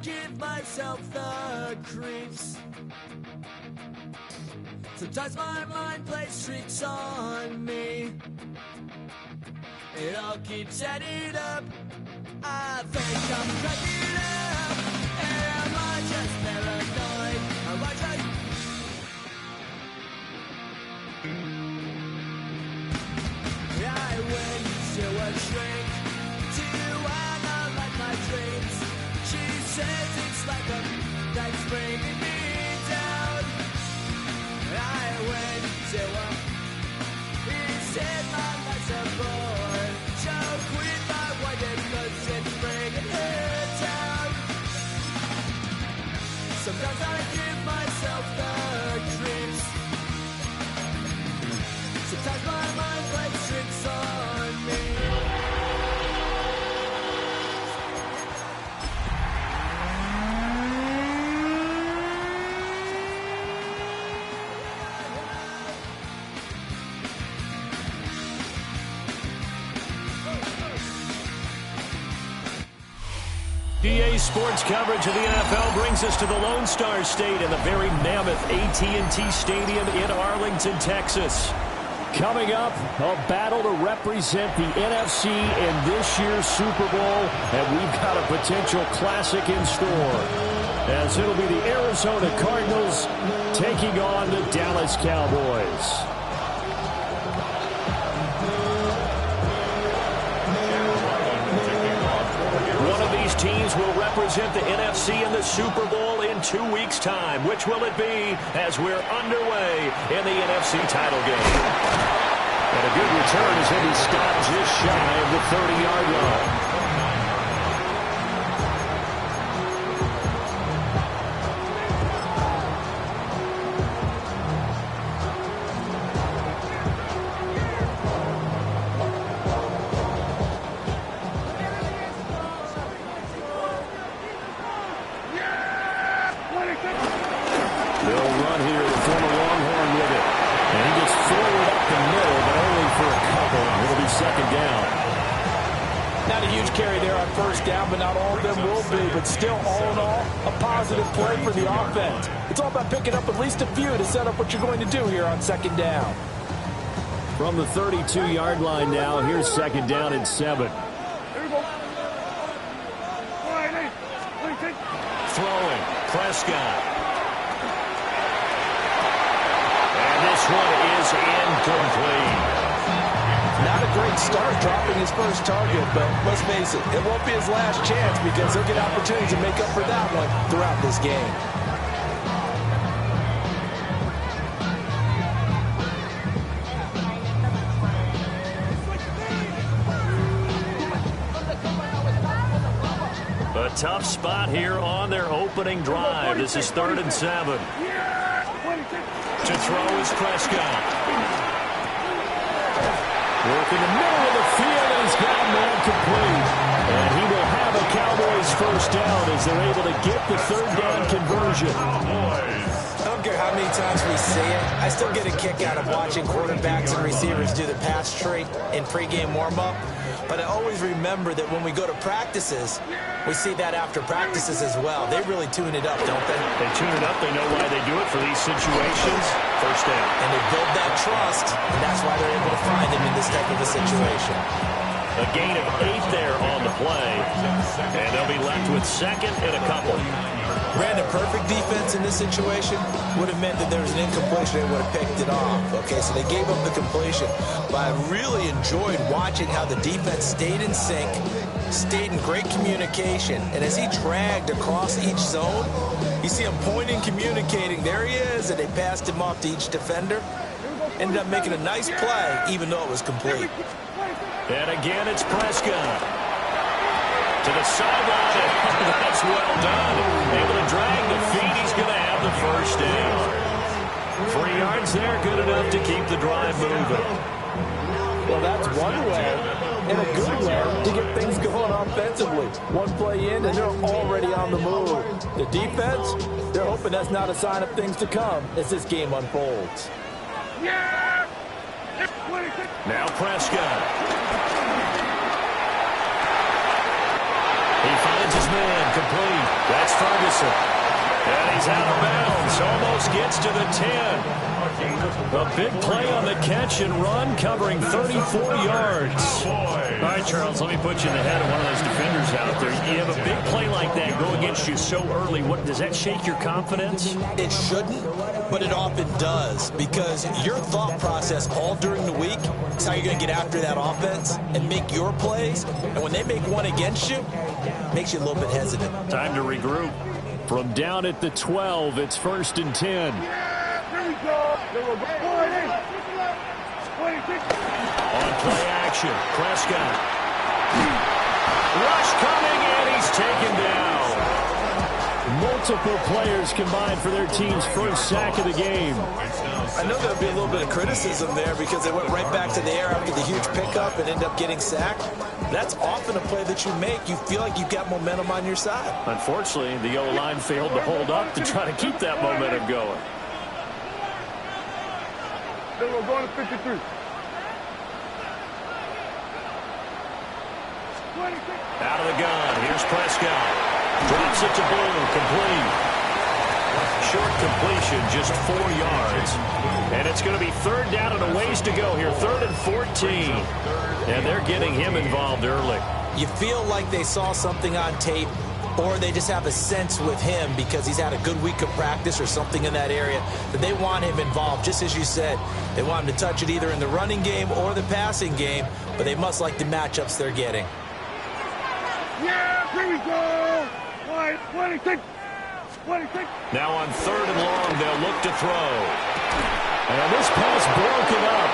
give myself the creeps. Sometimes my mind plays tricks on me. It all keeps adding up. I think I'm cracking up. Am I just paranoid? Am I just... I went to a shrink to analyze my dreams. She says it's like a that's bringing me down. I went to a... He said my life's a bore. So quit my wonder cause it's bringing her down. Sometimes I give myself the creeps. Sometimes my mind plays tricks on me. EA Sports coverage of the NFL brings us to the Lone Star State in the very mammoth AT&T Stadium in Arlington, Texas. Coming up, a battle to represent the NFC in this year's Super Bowl, and we've got a potential classic in store, as it'll be the Arizona Cardinals taking on the Dallas Cowboys. Teams will represent the NFC in the Super Bowl in 2 weeks' time. Which will it be as we're underway in the NFC title game? And a good return as he'll be stopped just shy of the 30-yard line. Still, all in all, a positive play for the offense. It's all about picking up at least a few to set up what you're going to do here on second down. From the 32-yard line now, here's second down and 7. Throwing, Prescott. And this one is incomplete. Not a great start dropping his first target, but let's face it, it won't be his last chance because he'll get opportunities to make up for that one throughout this game. A tough spot here on their opening drive. This is 3rd and 7. To throw is Prescott. Work in the middle of the field, and he's got man complete. And he will have a Cowboys first down as they're able to get the 3rd down conversion. I don't care how many times we see it. I still get a kick out of watching quarterbacks and receivers do the pass tree in pregame warm-up. But I always remember that when we go to practices, we see that after practices as well. They really tune it up, don't they? They tune it up. They know why they do it for these situations. First down. And they build that trust, and that's why they're able to find him in this type of a situation. A gain of 8 there on the play. And they'll be left with second and a couple. Brandon, perfect defense in this situation would have meant that there was an incompletion. They would have picked it off. Okay, so they gave up the completion. But I really enjoyed watching how the defense stayed in sync, stayed in great communication. And as he dragged across each zone, you see him pointing, communicating. There he is, and they passed him off to each defender. Ended up making a nice play, even though it was complete. And again, it's Prescott. To the sideline. That's well done. Able to drag the feet. He's going to have the first down. 3 yards there, good enough to keep the drive moving. Well, that's one way, and a good way, to get things going offensively. One play in, and they're already on the move. The defense, they're hoping that's not a sign of things to come as this game unfolds. Now Prescott. He finds his man, complete. That's Ferguson. And he's out of bounds. Almost gets to the 10. A big play on the catch and run, covering 34 yards. All right, Charles, let me put you in the head of one of those defenders out there. You have a big play like that go against you so early. What does that shake your confidence? It shouldn't, but it often does, because your thought process all during the week is how you're going to get after that offense and make your plays. And when they make one against you, it makes you a little bit hesitant. Time to regroup. From down at the 12, it's 1st and 10. On play action, Prescott. Rush coming, and he's taken down. Multiple players combined for their team's first sack of the game. I know there'll be a little bit of criticism there because they went right back to the air after the huge pickup and end up getting sacked. That's often a play that you make. You feel like you've got momentum on your side. Unfortunately, the O-line failed to hold up to try to keep that momentum going. Then we're going to 53. Out of the gun. Here's Prescott. Drops it to Blue. Complete. Short completion, just 4 yards. And it's going to be 3rd down and a ways to go here. 3rd and 14. And they're getting him involved early. You feel like they saw something on tape, or they just have a sense with him because he's had a good week of practice or something in that area that they want him involved. Just as you said, they want him to touch it either in the running game or the passing game, but they must like the matchups they're getting. Yeah, here we go. 26. Now on 3rd and long, they'll look to throw. And this pass broken up.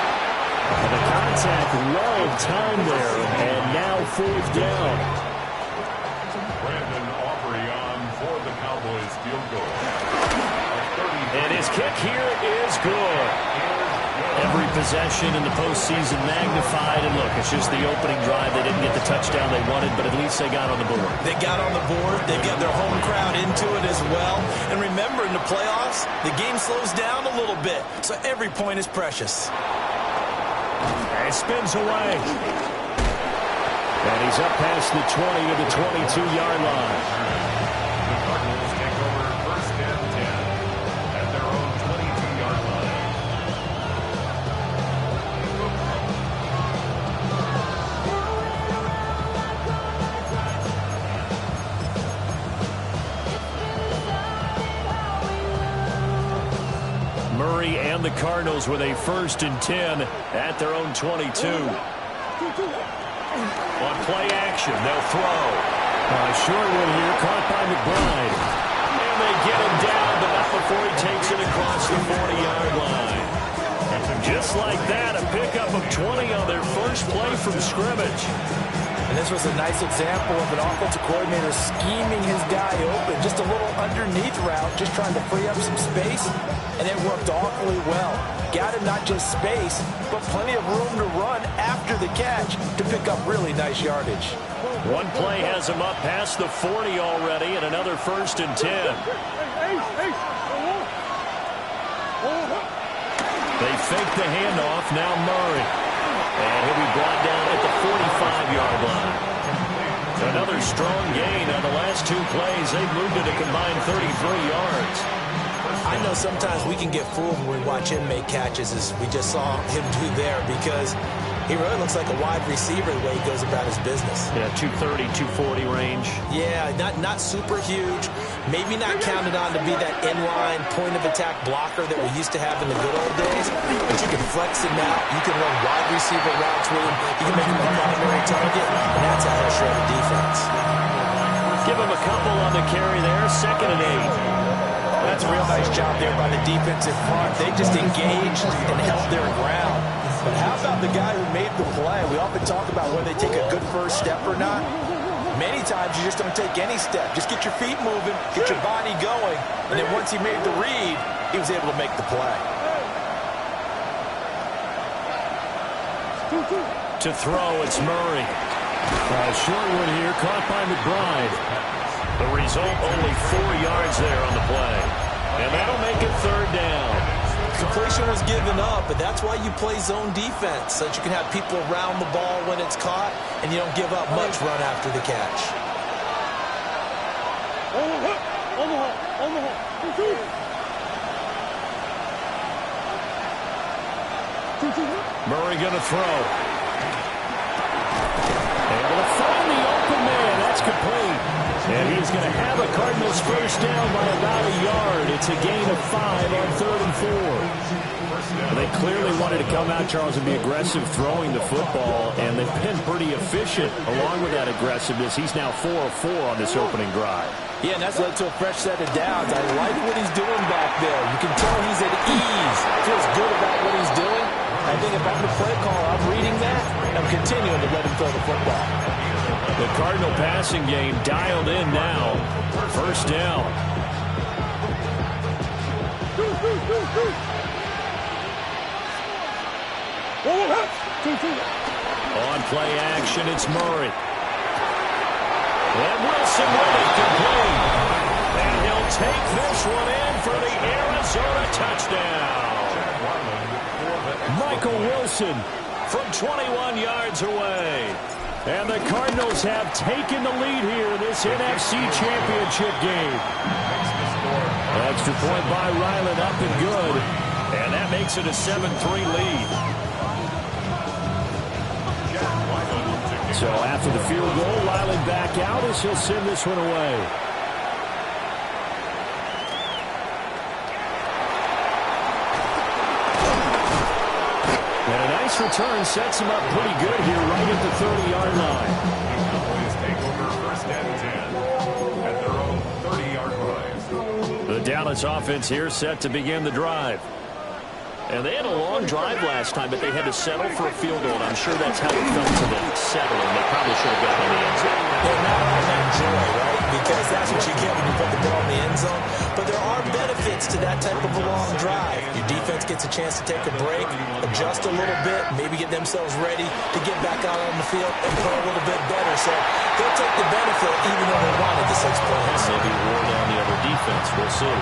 And the contact well timed there, and now 4th down. Brandon Aubrey on for the Cowboys field goal. And his kick here is good. Every possession in the postseason magnified. And look, it's just the opening drive. They didn't get the touchdown they wanted, but at least they got on the board. They got on the board. They got their home crowd into it as well. And remember, in the playoffs, the game slows down a little bit, so every point is precious. And spins away. And he's up past the 20 to the 22-yard line. The Cardinals take over 1st and 10 at their own 22-yard line. Murray and the Cardinals with a 1st and 10 at their own 22. On play action, they'll throw. Short one here, caught by McBride. And they get him down, but not before he takes it across the 40-yard line. Just like that, a pickup of 20 on their first play from scrimmage. And this was a nice example of an offensive coordinator scheming his guy open. Just a little underneath route, just trying to free up some space, and it worked awfully well. Got him not just space, but plenty of room to run after the catch to pick up really nice yardage. One play has him up past the 40 already, and another 1st and 10. They fake the handoff, now Murray. And he'll be brought down at the 45-yard line. Another strong gain on the last 2 plays. They've moved it a combined 33 yards. I know sometimes we can get fooled when we watch him make catches, as we just saw him do there, because he really looks like a wide receiver the way he goes about his business. Yeah, 230, 240 range. Yeah, not super huge. Maybe not counted on to be that inline point-of-attack blocker that we used to have in the good old days, but you can flex him out. You can run wide receiver routes with him. You can make him a primary target, and that's how he'll shred a defense. Give him a couple on the carry there, 2nd and 8. That's a real nice job there by the defensive front. They just engaged and held their ground. But how about the guy who made the play? We often talk about whether they take a good first step or not. Many times you just don't take any step. Just get your feet moving, get your body going, and then once he made the read, he was able to make the play. To throw, it's Murray. Short one here, caught by McBride. The result, only 4 yards there on the play. And that'll make it 3rd down. Completion was given up, but that's why you play zone defense, so that you can have people around the ball when it's caught, and you don't give up much run after the catch. Murray going to throw. Able to find the open man. That's complete. And he's going to have a Cardinals first down by about a yard. It's a gain of 5 on 3rd and 4. They clearly wanted to come out, Charles, and be aggressive throwing the football, and they've been pretty efficient along with that aggressiveness. He's now 4 of 4 on this opening drive. Yeah, and that's led to a fresh set of downs. I like what he's doing back there. You can tell he's at ease. Feels good about what he's doing. I think if I'm the play caller, I'm reading that, and I'm continuing to let him throw the football. The Cardinal passing game dialed in now. First down. On play action, it's Murray. And Wilson with it, complete. And he'll take this one in for the Arizona touchdown. Michael Wilson from 21 yards away. And the Cardinals have taken the lead here in this NFC Championship game. Extra point by Ryland, up and good. And that makes it a 7-3 lead. So after the field goal, Ryland back out as he'll send this one away. And a nice return sets him up pretty good here right at the 30-yard line. Cowboys take over first and 10 at their own 30-yard line. The Dallas offense here set to begin the drive. And they had a long drive last time, but they had to settle for a field goal. And I'm sure that's how it felt to them, settling. They probably should have gotten in the end zone. They're not all that joy, right? Because that's what you get when you put the ball in the end zone. But there are benefits to that type of a long drive. Your defense gets a chance to take a break, adjust a little bit, maybe get themselves ready to get back out on the field and play a little bit better. So they'll take the benefit even though they wanted the 6 points. Maybe wore down the other defense. We'll see.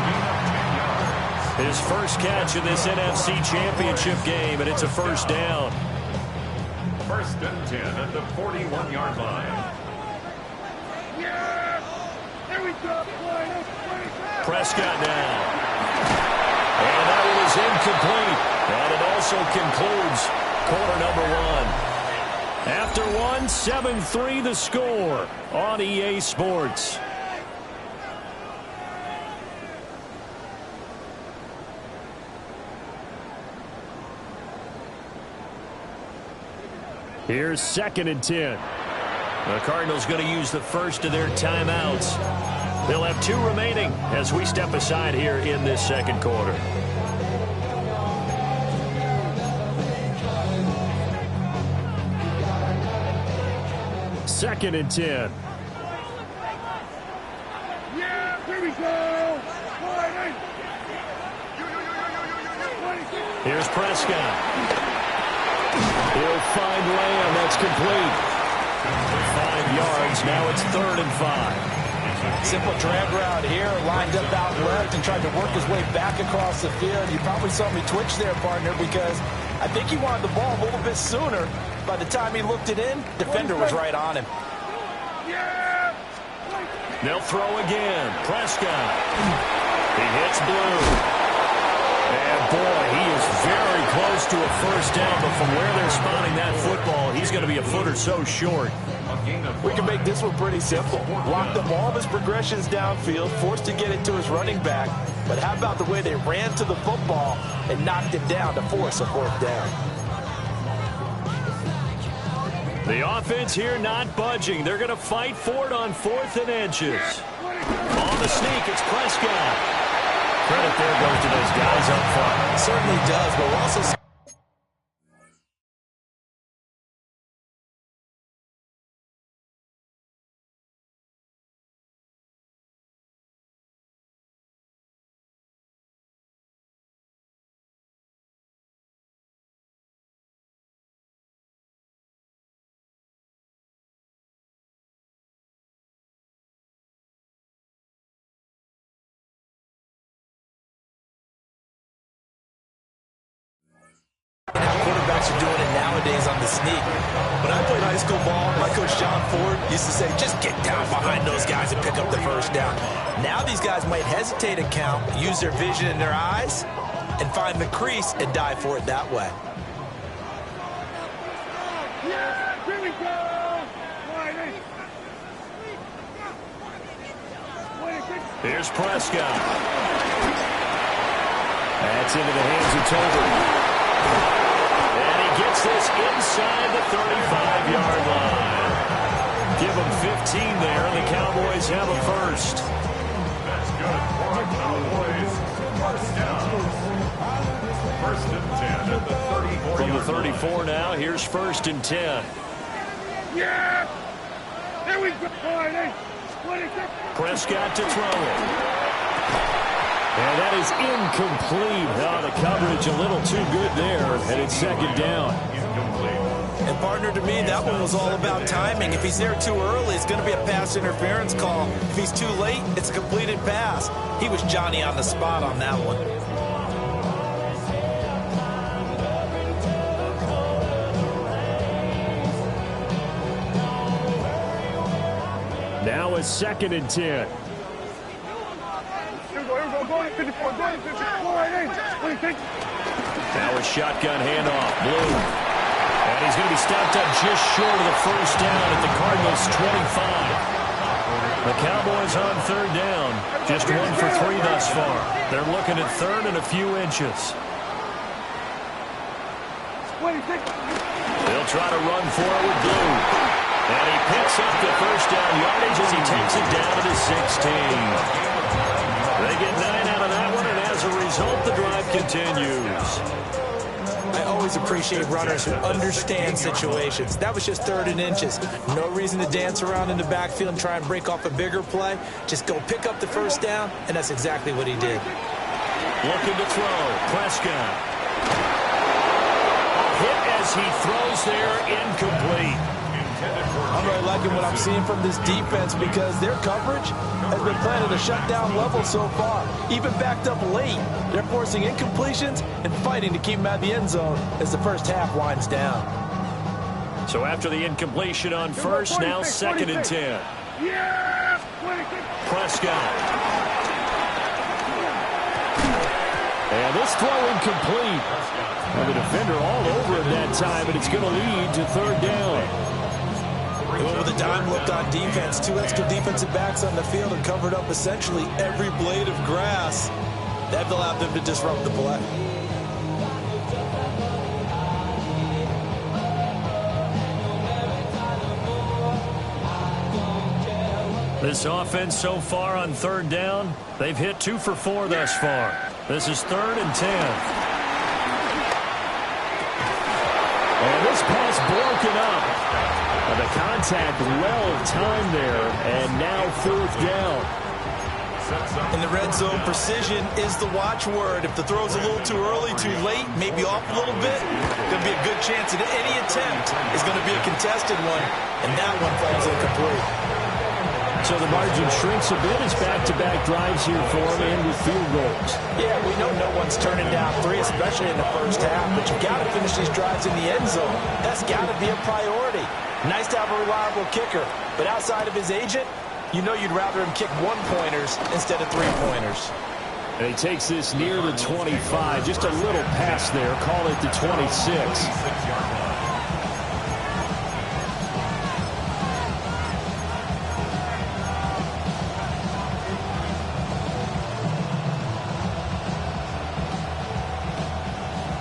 His first catch in this NFC Championship game, and it's a first down. First and 10 at the 41-yard line. Yeah! There we go! Prescott now. And that one is incomplete. And it also concludes quarter number 1. After one, 7-3 the score on EA Sports. Here's 2nd and 10. The Cardinals going to use the first of their timeouts. They'll have 2 remaining as we step aside here in this second quarter. Second and 10. Yeah, here we go! Here's Prescott. He'll find Lamb. That's complete. 5 yards. Now it's 3rd and 5. Simple drag route here, lined up out left and tried to work his way back across the field. You probably saw me twitch there, partner, because I think he wanted the ball a little bit sooner. By the time he looked it in, defender was right on him. They'll throw again. Prescott. He hits blue. And, boy, he is very close to a first down, but from where they're spotting that football, he's going to be a foot or so short. We can make this one pretty simple. Blocked up all of his progressions downfield, forced to get it to his running back. But how about the way they ran to the football and knocked it down to force a 4th down? The offense here not budging. They're going to fight for it on 4th and inches. On the sneak, it's Prescott. Credit there goes to those guys up front. It certainly does, but we're also... quarterbacks are doing it nowadays on the sneak. When I played high school ball, my coach John Ford used to say, just get down behind those guys and pick up the first down. Now these guys might hesitate and count, use their vision in their eyes, and find the crease and dive for it that way. Yeah, here we go. Here's Prescott. That's into the hands of Tolbert. And he gets this inside the 35-yard line. Give him 15 there, and the Cowboys have a first. That's good for the Cowboys. First down. First and 10 at the 34. From the 34 now, here's first and 10. Yeah! There we go. Prescott to throw it. And that is incomplete. Oh, the coverage a little too good there, and it's second down. And partner, to me, that one was all about timing. If he's there too early, it's going to be a pass interference call. If he's too late, it's a completed pass. He was Johnny on the spot on that one. Now it's second and 10. Here we go. Go ahead, 54. Go ahead, 54. Now a shotgun handoff. Blue. And he's going to be stopped up just short of the first down at the Cardinals' 25. The Cowboys on third down. Just 1 for 3 thus far. They're looking at third and a few inches. They'll try to run for it with Blue. And he picks up the first down yardage as he takes it down to the 16. They get 9 out of that one, and as a result, the drive continues. I always appreciate runners who understand situations. That was just third and inches. No reason to dance around in the backfield and try and break off a bigger play. Just go pick up the first down, and that's exactly what he did. Looking to throw. Prescott. Hit as he throws there, incomplete. I'm really liking what I'm seeing from this defense because their coverage has been playing at a shutdown level so far. Even backed up late, they're forcing incompletions and fighting to keep them out of the end zone as the first half winds down. So after the incompletion on first, now second and 10. Yeah! Prescott. And this throw incomplete. And the defender all over him that time, and it's going to lead to third down. They went with a dime look on defense. 2 extra defensive backs on the field and covered up essentially every blade of grass. That allowed them to disrupt the play. This offense so far on third down, they've hit 2 for 4 thus far. This is third and 10. And this pass broken up. And the contact well timed there, and now fourth down. In the red zone, precision is the watchword. If the throw's a little too early, too late, maybe off a little bit, going to be a good chance that any attempt is going to be a contested one, and that one falls incomplete. So the margin shrinks a bit as back-to-back drives here for him and with field goals. Yeah, we know no one's turning down 3, especially in the first half, but you got to finish these drives in the end zone. That's got to be a priority. Nice to have a reliable kicker, but outside of his agent, you know you'd rather him kick 1-pointers instead of 3-pointers. And he takes this near the 25. Just a little pass there. Call it the 26.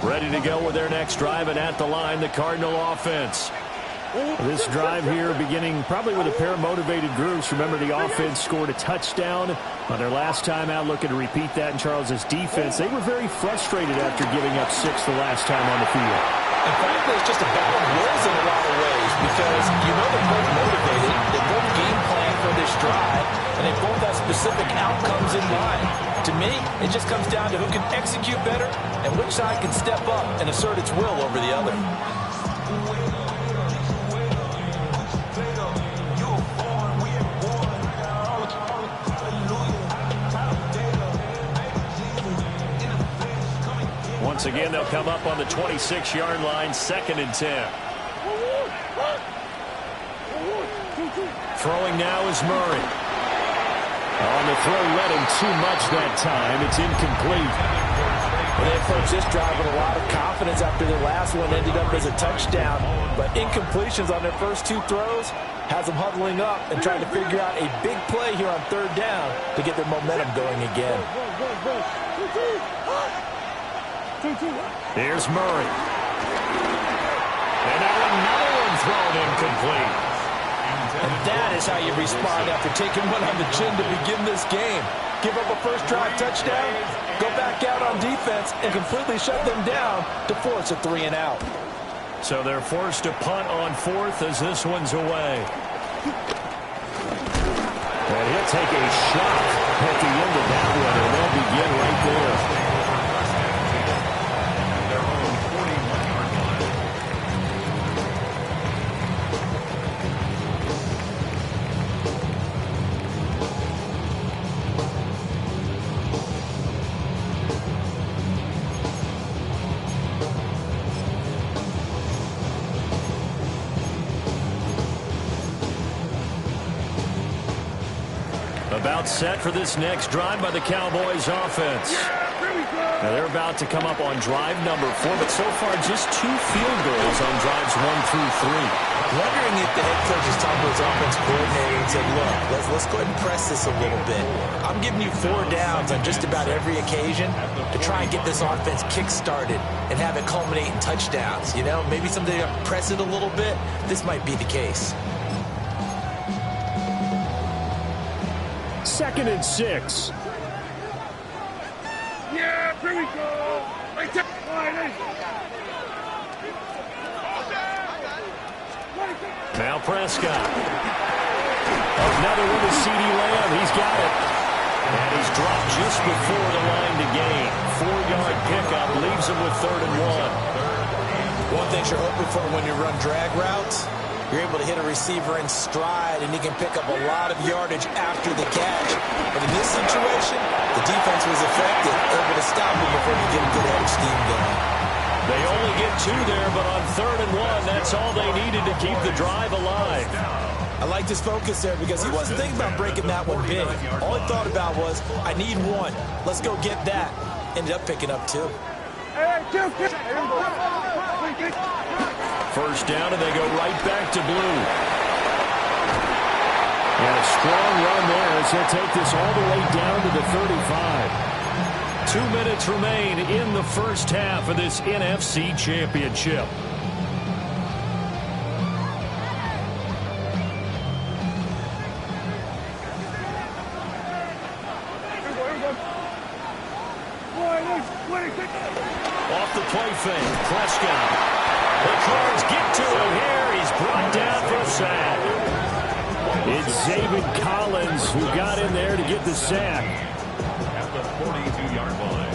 Ready to go with their next drive, and at the line, the Cardinal offense. This drive here beginning probably with a pair of motivated groups. Remember, the offense scored a touchdown on their last time out. Looking to repeat that in Charles's defense. They were very frustrated after giving up 6 the last time on the field. And frankly, it's just a battle of wills in a lot of ways because you know they're both motivated. They both game plan for this drive, and they both have specific outcomes in mind. To me, it just comes down to who can execute better and which side can step up and assert its will over the other. Once Once again, they'll come up on the 26-yard line, 2nd and 10. Throwing now is Murray. On the throw, led him too much that time. It's incomplete. Well, they approached this drive with a lot of confidence after their last one ended up as a touchdown. But incompletions on their first 2 throws has them huddling up and trying to figure out a big play here on 3rd down to get their momentum going again. Here's Murray. And now another one thrown incomplete. And that is how you respond after taking one on the chin to begin this game. Give up a first drive touchdown, go back out on defense, and completely shut them down to force a 3 and out. So they're forced to punt on 4th as this one's away. And he'll take a shot at the end of that one, and they'll begin right there. About set for this next drive by the Cowboys offense. Now they're about to come up on drive number 4, but so far just 2 field goals on drives 1 through 3. Wondering if the head coach is talking to his offense coordinator and said, look, let's go ahead and press this a little bit. I'm giving you 4 downs on just about every occasion to try and get this offense kick-started and have it culminate in touchdowns. You know, maybe someday press it a little bit. This might be the case. 2nd and 6. Yeah, here we go. Right there. Now Prescott. Another one to C.D. Lamb. He's got it. And he's dropped just before the line to gain. 4-yard pickup leaves him with 3rd and 1. One thing you're hoping for when you run drag routes, you're able to hit a receiver in stride, and he can pick up a lot of yardage after the catch. But in this situation, the defense was effective, able to stop him before he get a good head of steam going. They only get 2 there, but on 3rd and 1, that's all they needed to keep the drive alive. I liked his focus there because he wasn't thinking about breaking that one big. All he thought about was, I need 1. Let's go get that. Ended up picking up 2. First down, and they go right back to blue. And a strong run there as he'll take this all the way down to the 35. 2 minutes remain in the first half of this NFC Championship. Off the play fake, Prescott. The Cards get to him here. He's brought down for a sack. It's Zaven Collins who got in there to get the sack. At the 42-yard line.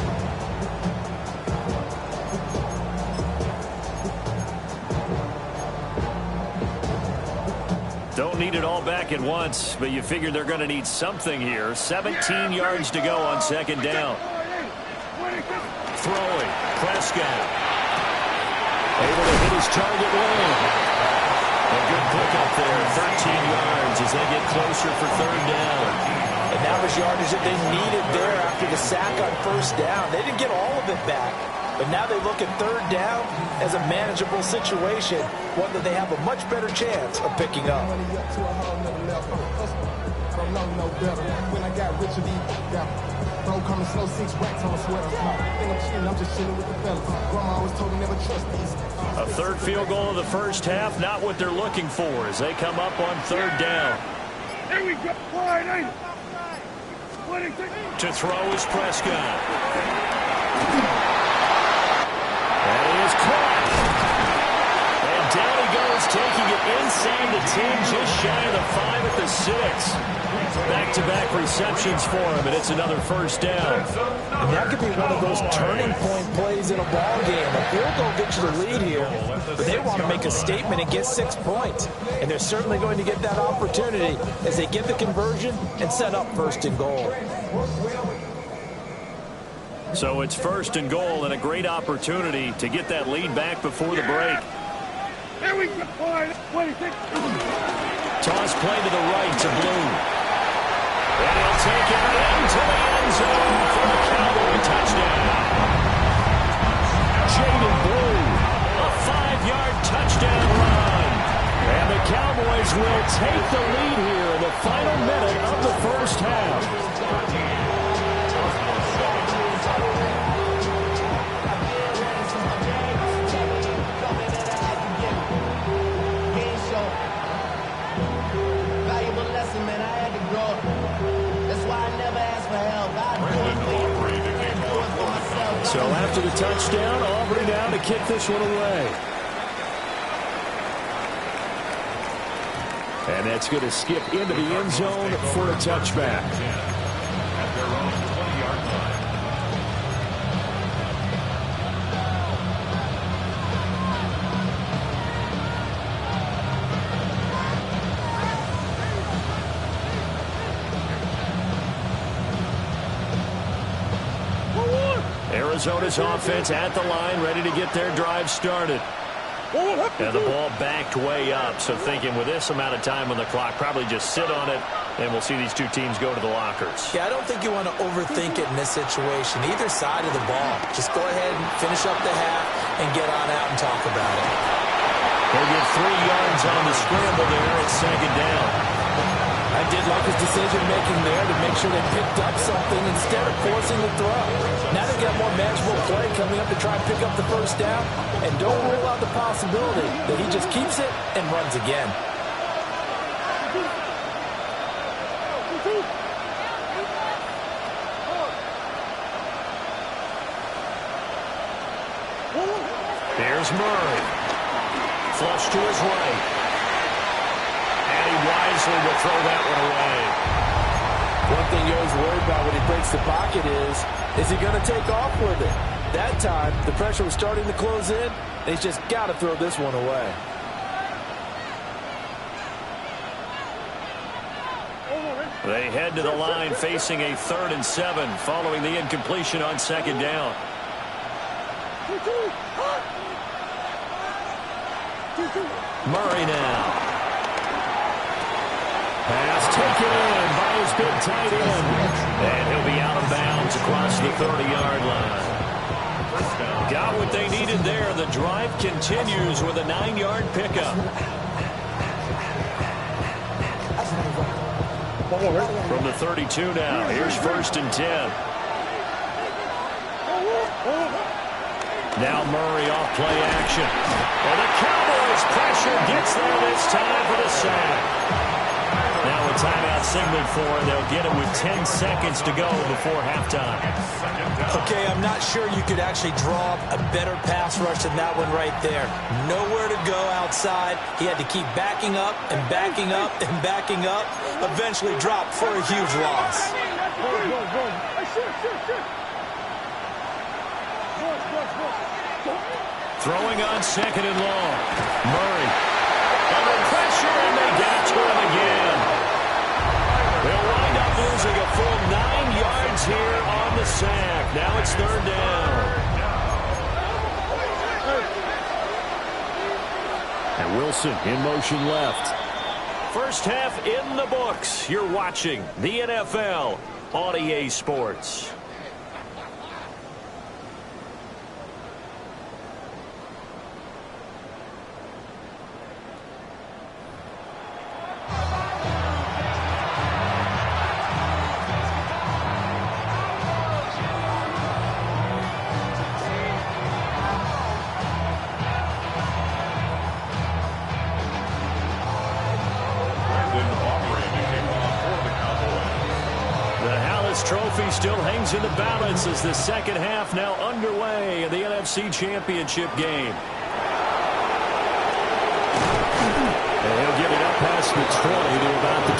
Don't need it all back at once, but you figure they're going to need something here. 17 yards to go on 2nd down. Throwing, Prescott. Able to hit his target lane. A good pick up there, 13 yards as they get closer for 3rd down. And that was yardage that they needed there after the sack on 1st down. They didn't get all of it back, but now they look at 3rd down as a manageable situation, one that they have a much better chance of picking up. Bro, coming slow, 6 racks on a sweater. Think I'm chilling, I'm just chilling with the fellas. Grandma always told me never trust these. A 3rd field goal of the first half, not what they're looking for as they come up on 3rd down. Here we go. To throw is Prescott. And he is caught. And down he goes, taking it inside the 10, just shy of the 5 at the 6. Back-to-back receptions for him, and it's another first down. And that could be one of those turning point plays in a ball game. A field goal gets you the lead here, but they want to make a statement and get 6 points. And they're certainly going to get that opportunity as they get the conversion and set up 1st and goal. Bro, coming slow, 6 racks on a sweater. Think I'm chilling, I'm just chilling with the fellas. Grandma always told me never trust these. Third So it's 1st and goal and a great opportunity to get that lead back before the break. Here we go. What do you think? Toss play to the right to Blue. And he'll take it into the end zone for the Cowboy touchdown. Jaden Blue, a 5-yard touchdown run. And the Cowboys will take the lead here in the final minute of the first half. So after the touchdown, Aubrey now to kick this one away. And that's going to skip into the end zone for a touchback. At their own 20-yard line. Arizona's offense at the line, ready to get their drive started. And the ball backed way up, so thinking with this amount of time on the clock, probably just sit on it, and we'll see these two teams go to the lockers. Yeah, I don't think you want to overthink it in this situation. Either side of the ball. Just go ahead and finish up the half and get on out and talk about it. They'll get 3 yards on the scramble there at 2nd down. I did like his decision-making there to make sure they picked up something instead of forcing the throw. Now they've got more manageable play coming up to try and pick up the first down, and don't rule out the possibility that he just keeps it and runs again. There's Murray. Flush to his right. And he wisely will throw that one away. One thing you're always worried about when he breaks the pocket is he going to take off with it? That time, the pressure was starting to close in, and he's just got to throw this one away. They head to the line facing a 3rd and 7 following the incompletion on 2nd down. Murray now. Pass taken in by his big tight end. And he'll be out of bounds across the 30-yard line. Got what they needed there. The drive continues with a 9-yard pickup. From the 32 now, here's 1st and 10. Now Murray off play action. Well, the Cowboys pressure gets there this time for the sack. Now a timeout signaled for, and they'll get it with 10 seconds to go before halftime. Okay, I'm not sure you could actually draw a better pass rush than that one right there. Nowhere to go outside. He had to keep backing up and backing up and backing up. Eventually dropped for a huge loss. Throwing on 2nd and long. Murray under pressure, and they got to him again. They'll wind up losing a full 9 yards here on the sack. Now it's 3rd down. And Wilson in motion left. First half in the books. You're watching the NFL on EA Sports. Trophy still hangs in the balance as the second half now underway in the NFC Championship game. And he'll get it up past the 20 to about the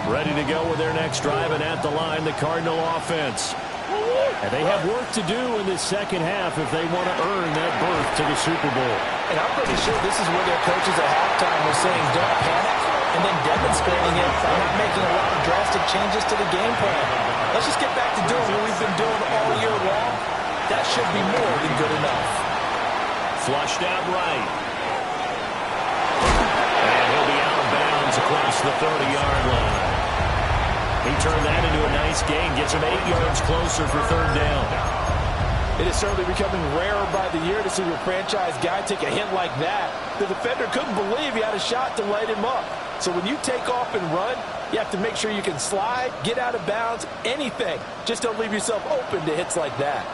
22. Ready to go with their next drive, and at the line, the Cardinal offense. And they have work to do in this second half if they want to earn that berth to the Super Bowl. And I'm pretty sure this is where their coaches at halftime were saying, don't panic, and then demonstrating it by not making a lot of drastic changes to the game plan. Let's just get back to doing what we've been doing all year long. That should be more than good enough. Flushed out right. And he'll be out of bounds across the 30-yard line. He turned that into a nice gain, gets him 8 yards closer for third down. It is certainly becoming rarer by the year to see your franchise guy take a hit like that. The defender couldn't believe he had a shot to light him up. So when you take off and run, you have to make sure you can slide, get out of bounds, anything. Just don't leave yourself open to hits like that.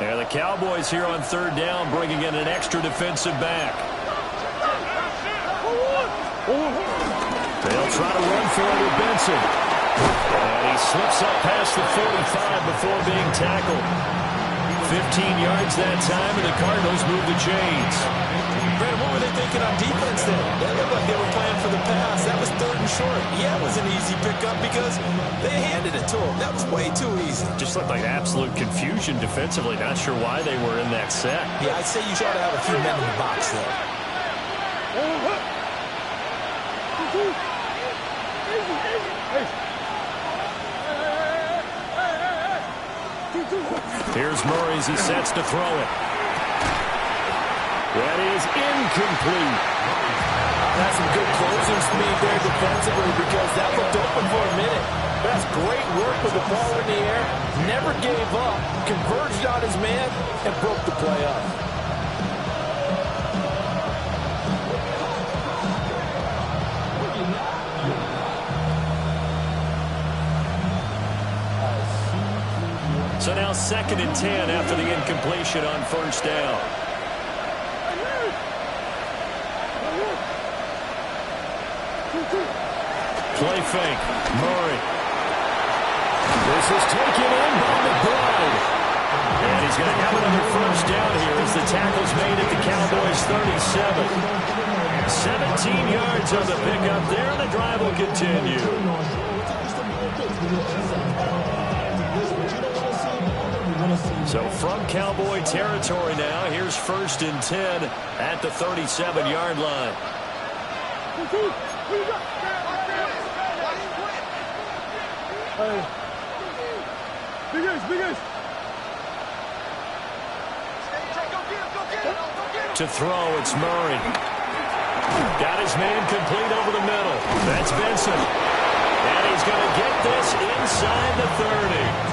And the Cowboys here on third down bringing in an extra defensive back. They'll try to run for it with Benson. And he slips up past the 45 before being tackled. 15 yards that time, and the Cardinals move the chains. Brandon, what were they thinking on defense then? They looked like they were playing for the pass. That was third and short. Yeah, it was an easy pickup because they handed it to them. That was way too easy. Just looked like absolute confusion defensively. Not sure why they were in that set. Yeah, I'd say you ought to have a few men in the box there. Here's Murray as he sets to throw it. That is incomplete. That's some good closing speed there defensively because that looked open for a minute. That's great work with the ball in the air. Never gave up. Converged on his man and broke the play up. So now 2nd and 10 after the incompletion on first down. Play fake. Murray. This is taken in by McBride. And he's going to have another first down here as the tackle's made at the Cowboys' 37. 17 yards on the pickup there, and the drive will continue. So from Cowboy territory now, here's 1st and 10 at the 37-yard line. To throw, it's Murray. Got his man complete over the middle. That's Benson. And he's going to get this inside the 30.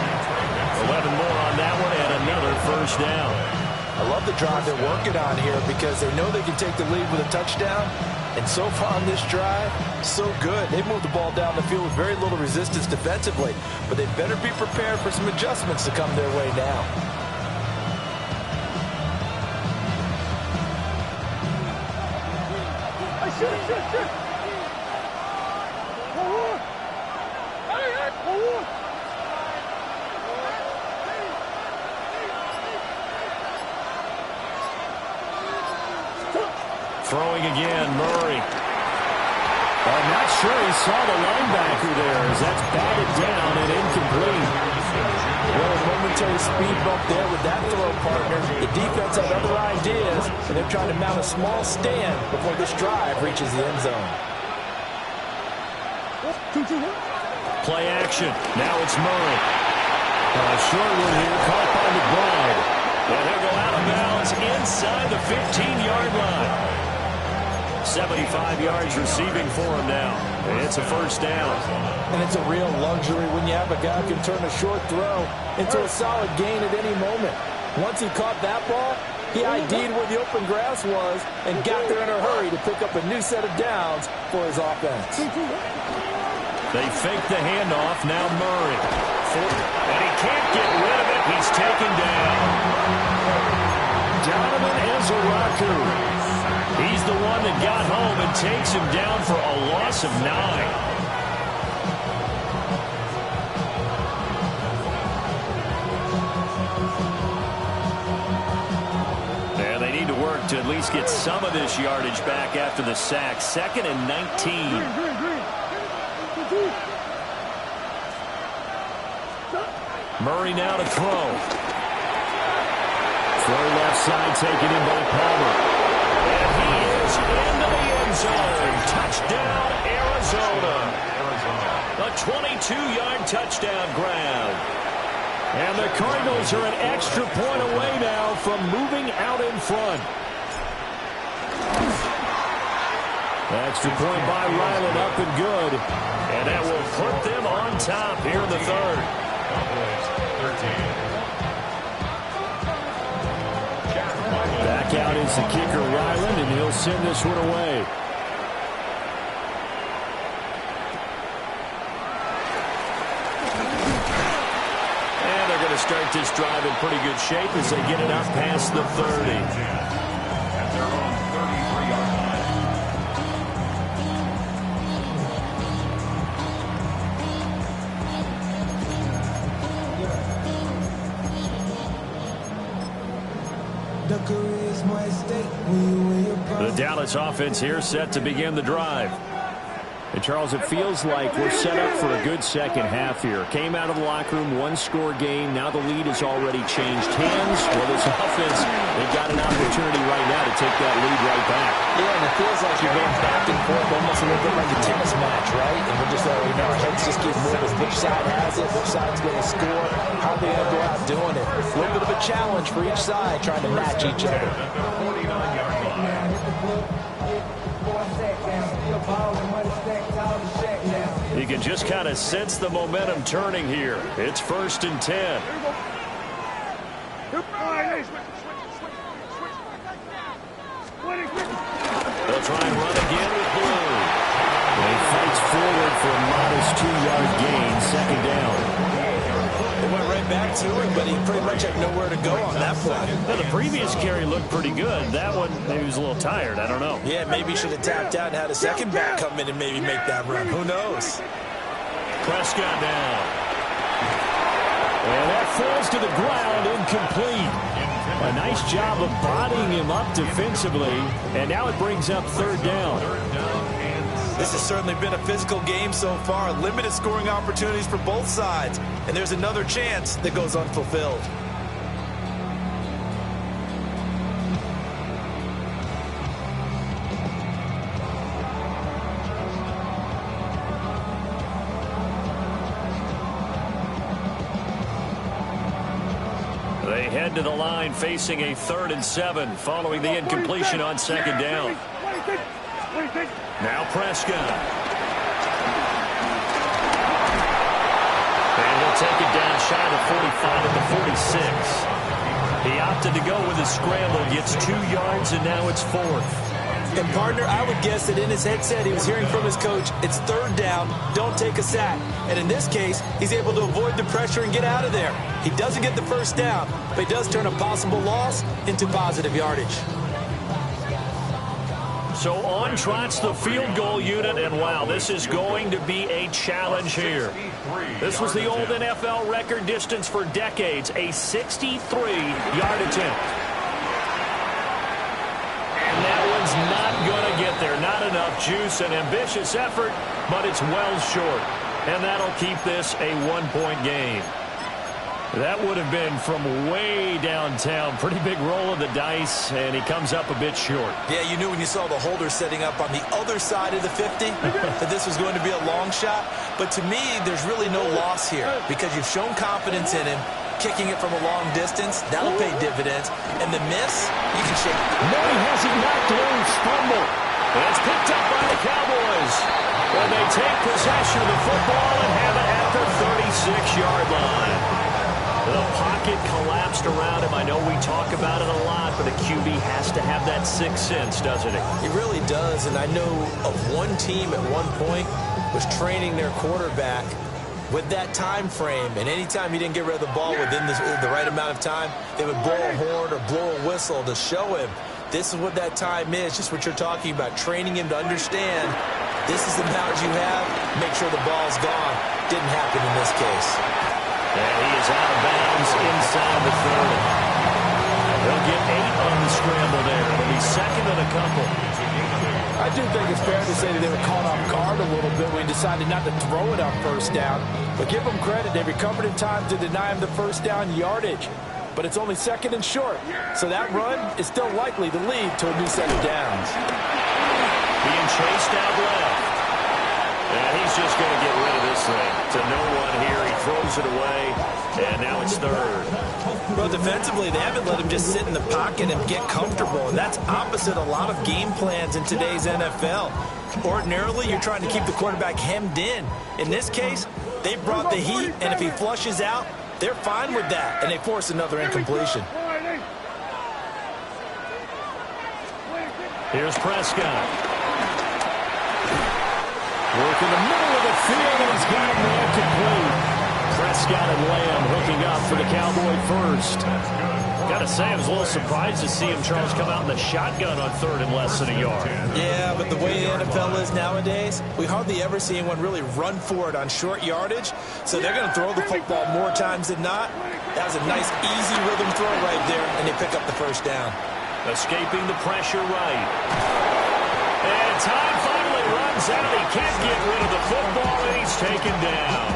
11 more on that one and another first down. I love the drive they're working on here because they know they can take the lead with a touchdown. And so far on this drive, so good. They've moved the ball down the field with very little resistance defensively. But they better be prepared for some adjustments to come their way now. Throwing again, Murray. I'm not sure he saw the linebacker there as that's batted down and incomplete. Well, a momentary speed bump there with that throw, partner. The defense had other ideas, and they're trying to mount a small stand before this drive reaches the end zone. Play action. Now it's Murray. Short one here, caught by McBride. And they'll go out of bounds inside the 15-yard line. 75 yards receiving for him now. It's a first down. And it's a real luxury when you have a guy who can turn a short throw into a solid gain at any moment. Once he caught that ball, he ID'd where the open grass was and got there in a hurry to pick up a new set of downs for his offense. They fake the handoff. Now Murray. And he can't get rid of it. He's taken down. Donovan Ezeraku. He's the one that got home and takes him down for a loss of 9. And they need to work to at least get some of this yardage back after the sack. 2nd and 19. Murray now to throw. Throw left side taken in by Palmer. And he is into the end zone. Touchdown, Arizona. A 22-yard touchdown grab. And the Cardinals are an extra point away now from moving out in front. Extra point by Ryland, up and good. And that will put them on top here in the third. Back out is the kicker, Ryland, and he'll send this one away. And they're going to start this drive in pretty good shape as they get it up past the 30. The Dallas offense here set to begin the drive. And Charles, it feels like we're set up for a good second half here. Came out of the locker room, one-score game. Now the lead has already changed hands. Well, this offense, they've got an opportunity right now to take that lead right back. Yeah, and it feels like you're going back and forth, almost a little bit like a tennis match, right? And we're just already know our heads just keep moving. Which side has it? Which side's going to score? How are they going to go out doing it? A little bit of a challenge for each side, trying to match each other. You can just kind of sense the momentum turning here. It's 1st and 10. They'll try and run again with Blue. And he fights forward for a modest 2-yard gain, 2nd down. They went right back to him, but he pretty much had nowhere to go on that play. Well, the previous carry looked pretty good. That one, maybe he was a little tired. I don't know. Yeah, maybe he should have tapped out and had a second back come in and maybe make that run. Who knows? Prescott down. And that falls to the ground, incomplete. A nice job of bodying him up defensively, and now it brings up 3rd down. This has certainly been a physical game so far. Limited scoring opportunities for both sides. And there's another chance that goes unfulfilled. They head to the line facing a 3rd and 7 following the incompletion on 2nd down. Now Prescott. And he'll take it down shy of the 45 at the 46. He opted to go with a scramble, gets 2 yards, and now it's 4th. And, partner, I would guess that in his headset he was hearing from his coach, it's 3rd down, don't take a sack. And in this case, he's able to avoid the pressure and get out of there. He doesn't get the 1st down, but he does turn a possible loss into positive yardage. So on trots the field goal unit, and wow, this is going to be a challenge here. This was the old NFL record distance for decades, a 63-yard attempt. And that one's not going to get there. Not enough juice, an ambitious effort, but it's well short. And that'll keep this a 1-point game. That would have been from way downtown. Pretty big roll of the dice, and he comes up a bit short. Yeah, you knew when you saw the holder setting up on the other side of the 50 that this was going to be a long shot. But to me, there's really no loss here because you've shown confidence in him. Kicking it from a long distance, that'll pay dividends. And the miss, you can shake it. No, he has it knocked loose. Fumble. And it's picked up by the Cowboys. When they take possession of the football and have it at the 36-yard line. The pocket collapsed around him. I know we talk about it a lot, but a QB has to have that 6th sense, doesn't it? He really does, and I know of one team at one point was training their quarterback with that time frame, and anytime he didn't get rid of the ball within the right amount of time, they would blow a horn or blow a whistle to show him this is what that time is, just what you're talking about, training him to understand this is the amount you have, make sure the ball's gone. Didn't happen in this case. And he is out of bounds inside the 30. They'll get 8 on the scramble there. It'll be 2nd and a couple. I do think it's fair to say that they were caught off guard a little bit when he decided not to throw it on first down. But give them credit. They recovered in time to deny him the first down yardage. But it's only second and short. So that run is still likely to lead to a new set of downs. Being chased out left. And he's just going to get rid of this thing. To no one here. He throws it away. And now it's third. Well, defensively, they haven't let him just sit in the pocket and get comfortable. And that's opposite a lot of game plans in today's NFL. Ordinarily, you're trying to keep the quarterback hemmed in. In this case, they brought the heat, and if he flushes out, they're fine with that, and they force another incompletion. Here's Prescott. Work in the middle of the field, and he's got him there complete. Prescott and Lamb hooking up for the Cowboy first. Got to say, I was a little surprised to see him, Charles, come out in the shotgun on third and less than a yard. Yeah, but the way the NFL is nowadays, we hardly ever see anyone really run for it on short yardage. So they're going to throw the football more times than not. That was a nice, easy rhythm throw right there, and they pick up the first down. Escaping the pressure right. And time finally runs out. He can't get rid of the football, and he's taken down.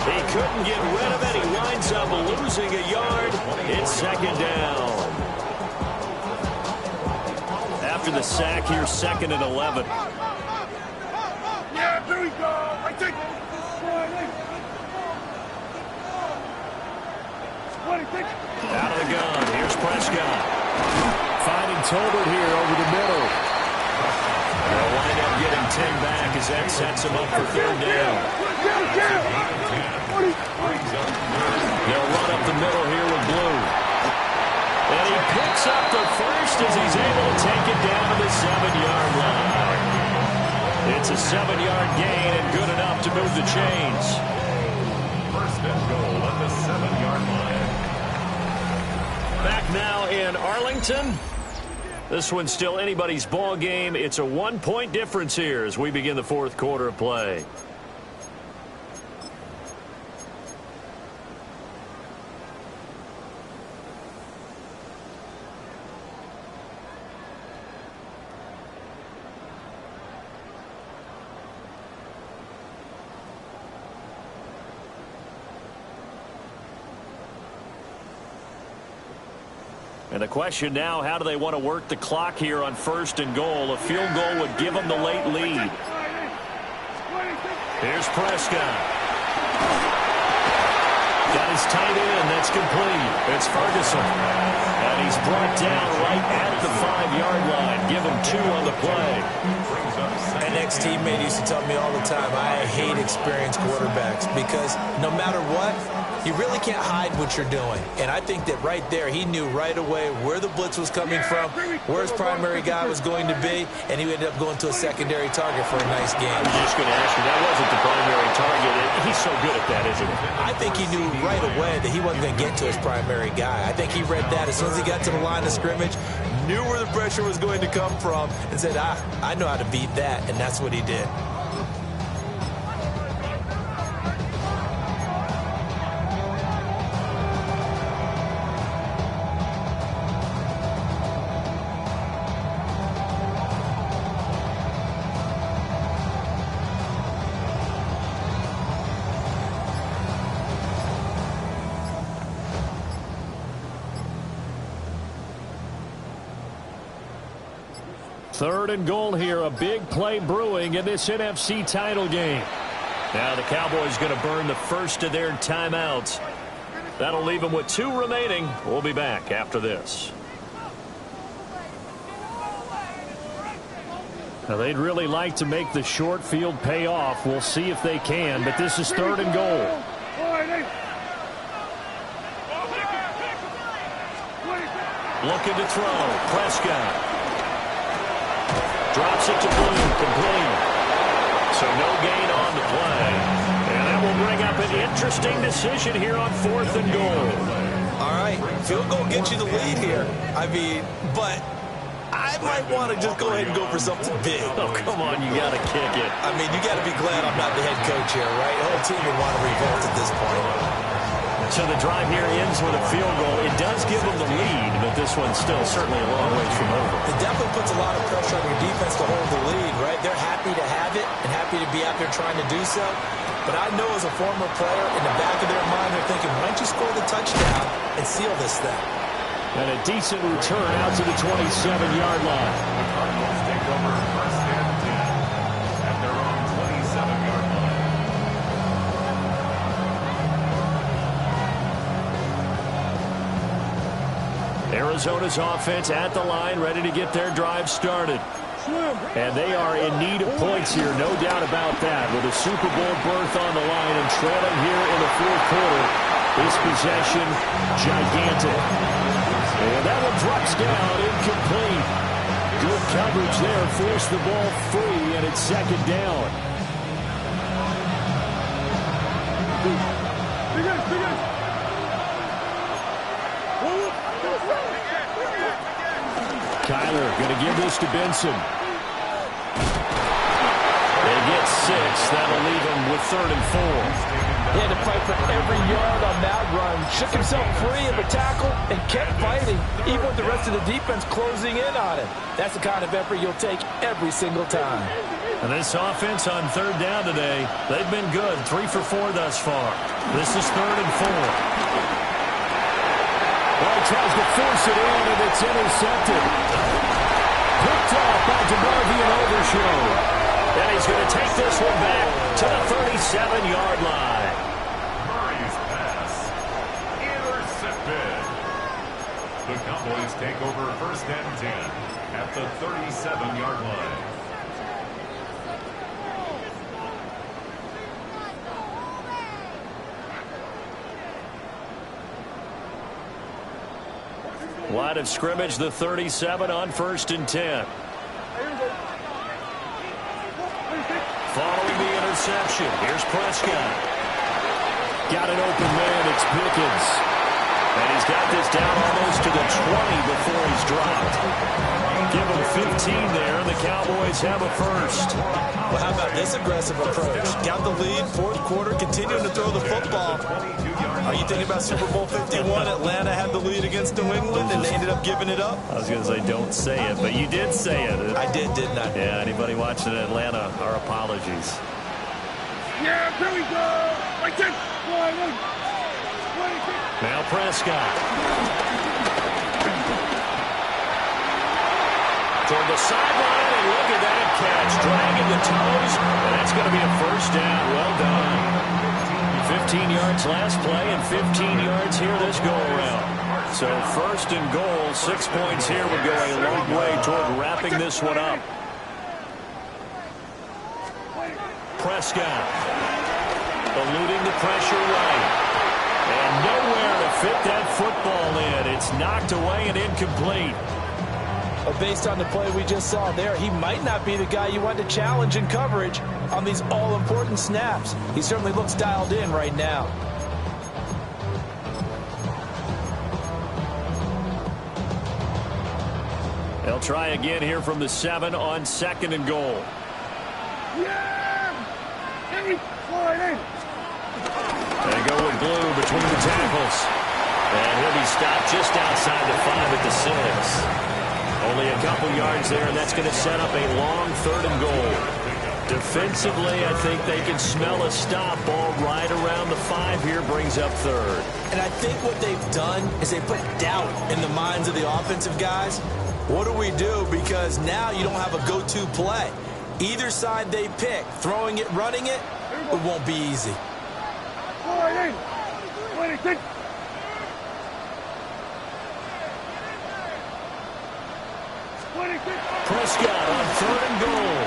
He couldn't get rid of it. He winds up losing a yard. It's second down. After the sack, here's 2nd and 11. Yeah, there we go. I think. Out of the gun. Here's Prescott. Finding Tolbert here over the middle. They'll wind up getting 10 back as that sets him up for third down. They'll run up the middle here with Blue. And he picks up the first as he's able to take it down to the 7-yard line. It's a 7-yard gain and good enough to move the chains. First and goal at the 7-yard line. Back now in Arlington. This one's still anybody's ball game. It's a 1-point difference here as we begin the fourth quarter of play. And the question now, how do they want to work the clock here on first and goal? A field goal would give them the late lead. Here's Prescott. Got his tight end. That's complete. It's Ferguson. And he's brought down right at the 5-yard line. Give him 2 on the play. An ex-teammate used to tell me all the time, I hate experienced quarterbacks because no matter what, you really can't hide what you're doing. And I think that right there, he knew right away where the blitz was coming from, where his primary guy was going to be, and he ended up going to a secondary target for a nice game. I was just going to ask you, that wasn't the primary target. He's so good at that, isn't he? I think he knew right away that he wasn't going to get to his primary guy. I think he read that as soon as he got to the line of scrimmage, knew where the pressure was going to come from, and said, I know how to beat that, and that's what he did. Third and goal here. A big play brewing in this NFC title game. Now the Cowboys going to burn the first of their timeouts. That'll leave them with 2 remaining. We'll be back after this. Now they'd really like to make the short field pay off. We'll see if they can, but this is third and goal. Looking to throw. Prescott. Drops it to Blue, complete. So no gain on the play. And that will bring up an interesting decision here on 4th and goal. All right, field goal gets you the lead here. I mean, but I might want to just go ahead and go for something big. Oh, come on, you got to kick it. I mean, you got to be glad I'm not the head coach here, right? The whole team would want to revolt at this point. So the drive here ends with a field goal. It does give them the lead, but this one's still certainly a long ways from over. It definitely puts a lot of pressure on your defense to hold the lead, right? They're happy to have it and happy to be out there trying to do so. But I know as a former player, in the back of their mind, they're thinking, why don't you score the touchdown and seal this thing? And a decent return out to the 27-yard line. The Cardinals take over first and 10 at their own 27-yard line. Arizona's offense at the line, ready to get their drive started. And they are in need of points here, no doubt about that. With a Super Bowl berth on the line and trailing here in the fourth quarter, this possession gigantic. And that one drops down, incomplete. Good coverage there, forced the ball free, and it's second down. Kyler going to give this to Benson. They get 6. That'll leave him with 3rd and 4. He had to fight for every yard on that run. Shook himself free of the tackle and kept fighting, even with the rest of the defense closing in on him. That's the kind of effort you'll take every single time. And this offense on 3rd down today, they've been good. 3 for 4 thus far. This is 3rd and 4. Well, he tries to force it in, and it's intercepted. Picked off by DeMarvion Overshow. And he's going to take this one back to the 37-yard line. Murray's pass intercepted. The Cowboys take over first and 10 at the 37-yard line. Line of scrimmage, the 37 on 1st and 10. Following the interception, here's Prescott. Got an open man, it's Pickens. And he's got this down almost to the 20 before he's dropped. Give him 15 there, and the Cowboys have a first. Well, how about this aggressive approach? Got the lead, fourth quarter, continuing to throw the football. Are you thinking about Super Bowl 51? Atlanta had the lead against New England, and they ended up giving it up? I was going to say, don't say it, but you did say it. I did, didn't I? Yeah, anybody watching Atlanta, our apologies. Yeah, here we go. Like this. Now Prescott. Toward the sideline, and look at that catch. Dragging the toes, and that's going to be a first down. Well done. 15 yards last play and 15 yards here this go-around. So 1st and goal, 6 points here would go a long way toward wrapping this one up. Prescott eluding the pressure right. And nowhere to fit that football in. It's knocked away and incomplete. But based on the play we just saw there, he might not be the guy you want to challenge in coverage on these all-important snaps. He certainly looks dialed in right now. They'll try again here from the 7 on 2nd and goal. Yeah! Henry, slide in. They go with Blue between the tackles. And he'll be stopped just outside the 5 at the 6. Only a couple yards there, and that's going to set up a long 3rd and goal. Defensively, I think they can smell a stop. Ball right around the 5 here, brings up 3rd. And I think what they've done is they put doubt in the minds of the offensive guys. What do we do? Because now you don't have a go-to play. Either side they pick, throwing it, running it, it won't be easy. Slide in. 26. Prescott on 3rd and goal.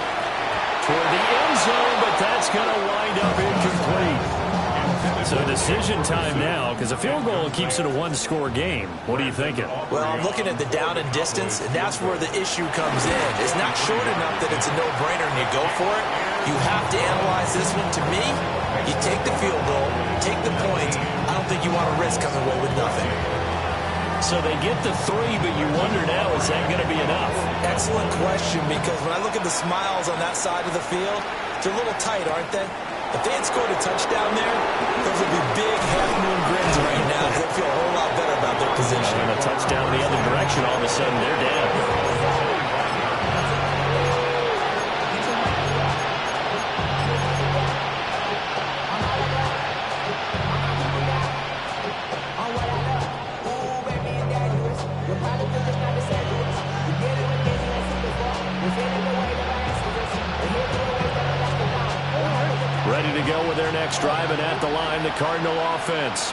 Toward the end zone, but that's going to wind up incomplete. So decision time now, because a field goal keeps it a one-score game. What are you thinking? Well, I'm looking at the down and distance, and that's where the issue comes in. It's not short enough that it's a no-brainer and you go for it. You have to analyze this one. To me, you take the field goal, take the points. I don't think you want to risk coming away with nothing. So they get the 3, but you wonder now, is that going to be enough? Excellent question, because when I look at the smiles on that side of the field, they're a little tight, aren't they? If they had scored a touchdown there, those would be big half-moon grins right pass down the other direction, all of a sudden they're down. Ready to go with their next drive, and at the line, the Cardinal offense.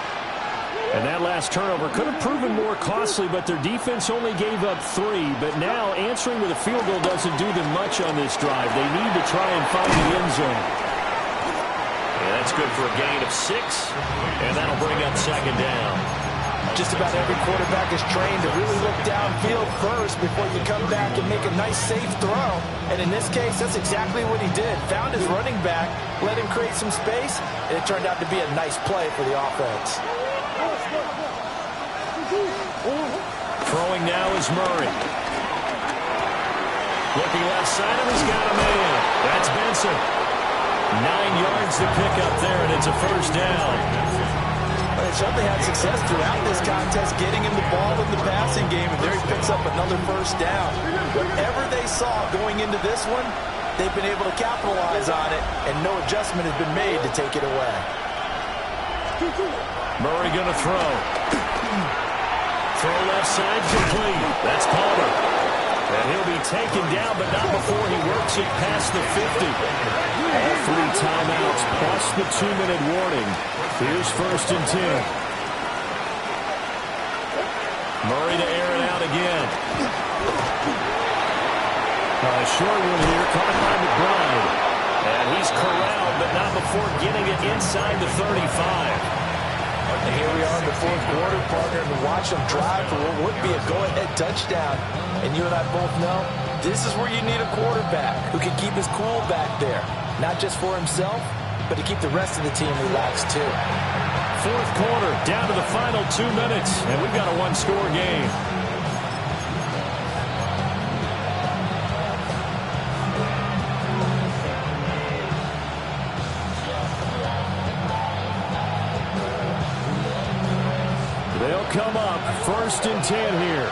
And that last turnover could have proven more costly, but their defense only gave up 3. But now answering with a field goal doesn't do them much on this drive. They need to try and find the end zone. And that's good for a gain of 6, and that'll bring up second down. Just about every quarterback is trained to really look downfield first before you come back and make a nice, safe throw. And in this case, that's exactly what he did. Found his running back, let him create some space, and it turned out to be a nice play for the offense. Throwing now is Murray. Looking left side, and he's got a man. That's Benson. 9 yards to pick up there, and it's a first down. They certainly had success throughout this contest getting him the ball in the passing game, and there he picks up another first down. Whatever they saw going into this one, they've been able to capitalize on it, and no adjustment has been made to take it away. Murray going to throw. Throw left side complete. That's Palmer. And he'll be taken down, but not before he works it past the 50. All 3 timeouts plus the 2-minute warning. Here's 1st and 10. Murray to air it out again. A short one here, caught by McBride. And he's corralled, but not before getting it inside the 35. And here we are in the 4th quarter, partner, and watch them drive for what would be a go-ahead touchdown. And you and I both know this is where you need a quarterback who can keep his cool back there, not just for himself, but to keep the rest of the team relaxed too. 4th quarter, down to the final 2 minutes, and we've got a 1-score game. They'll come up 1st and 10 here.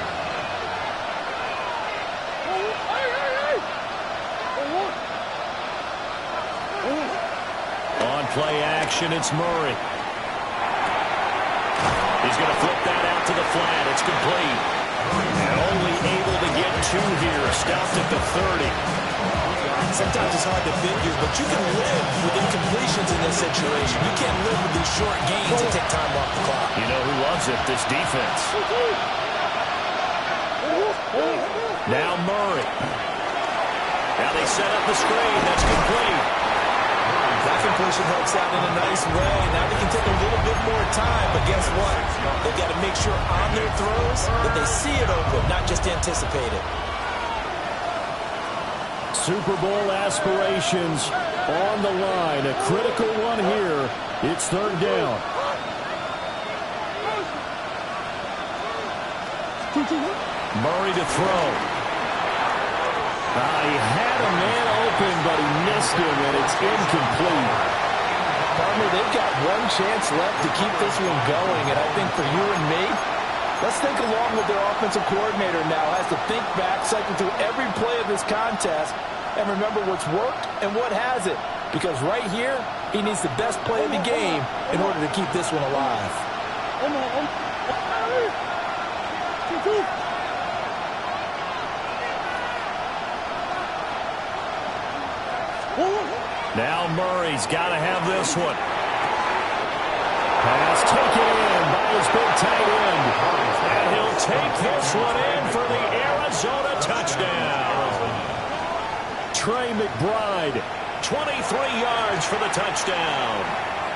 On play action, it's Murray. He's going to flip that out to the flat. It's complete. And only able to get 2 here. Stopped at the 30. Sometimes it's hard to figure, but you can live with incompletions in this situation. You can't live with these short gains and take time off the clock. You know who loves it? This defense. Now Murray. Now they set up the screen. That's complete. That completion helps out in a nice way. Now they can take a little bit more time, but guess what? They've got to make sure on their throws that they see it open, not just anticipate it. Super Bowl aspirations on the line. A critical one here. It's 3rd down. Murray to throw. He had a man open, but he missed him, and it's incomplete. Partner, they've got 1 chance left to keep this one going, and I think for you and me, let's think along with their offensive coordinator now. Has to think back, cycle through every play of this contest, and remember what's worked and what hasn't. Because right here, he needs the best play of the game in order to keep this one alive. Now Murray's got to have this one. Pass taken in by his big tight end. And he'll take this one in for the Arizona touchdown. Trey McBride, 23 yards for the touchdown.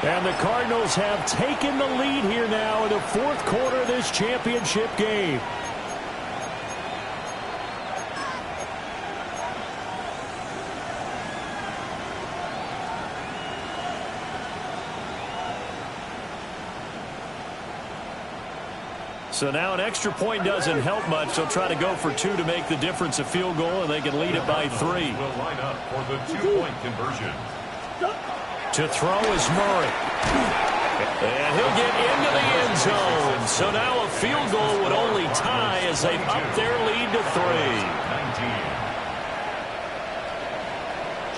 And the Cardinals have taken the lead here now in the 4th quarter of this championship game. So now an extra point doesn't help much. They'll try to go for 2 to make the difference a field goal, and they can lead it by 3. Will line up for the 2-point conversion. To throw is Murray. And he'll get into the end zone. So now a field goal would only tie as they've upped their lead to 3. 19.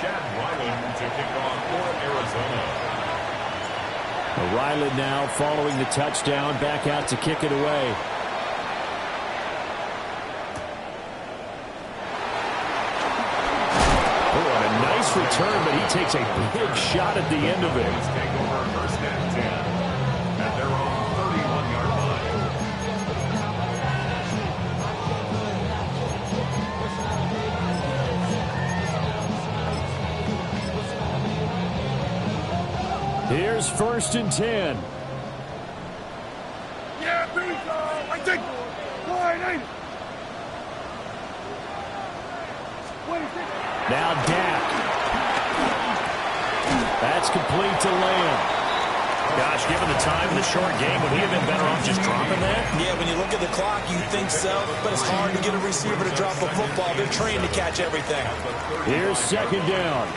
Chad Ryland to kick off for Arizona. Ryland now following the touchdown, back out to kick it away. Oh, and a nice return, but he takes a big shot at the end of it. Take over first and 10 at their own 31-yard line. Here's first and 10. Yeah, please, I think. Wide eight. Now Dak. That's complete to Lamb. Gosh, given the time and the short game, would he have been better off just dropping that? Yeah, when you look at the clock, you think so, but it's hard to get a receiver to drop a football. They're trained to catch everything. Here's second down.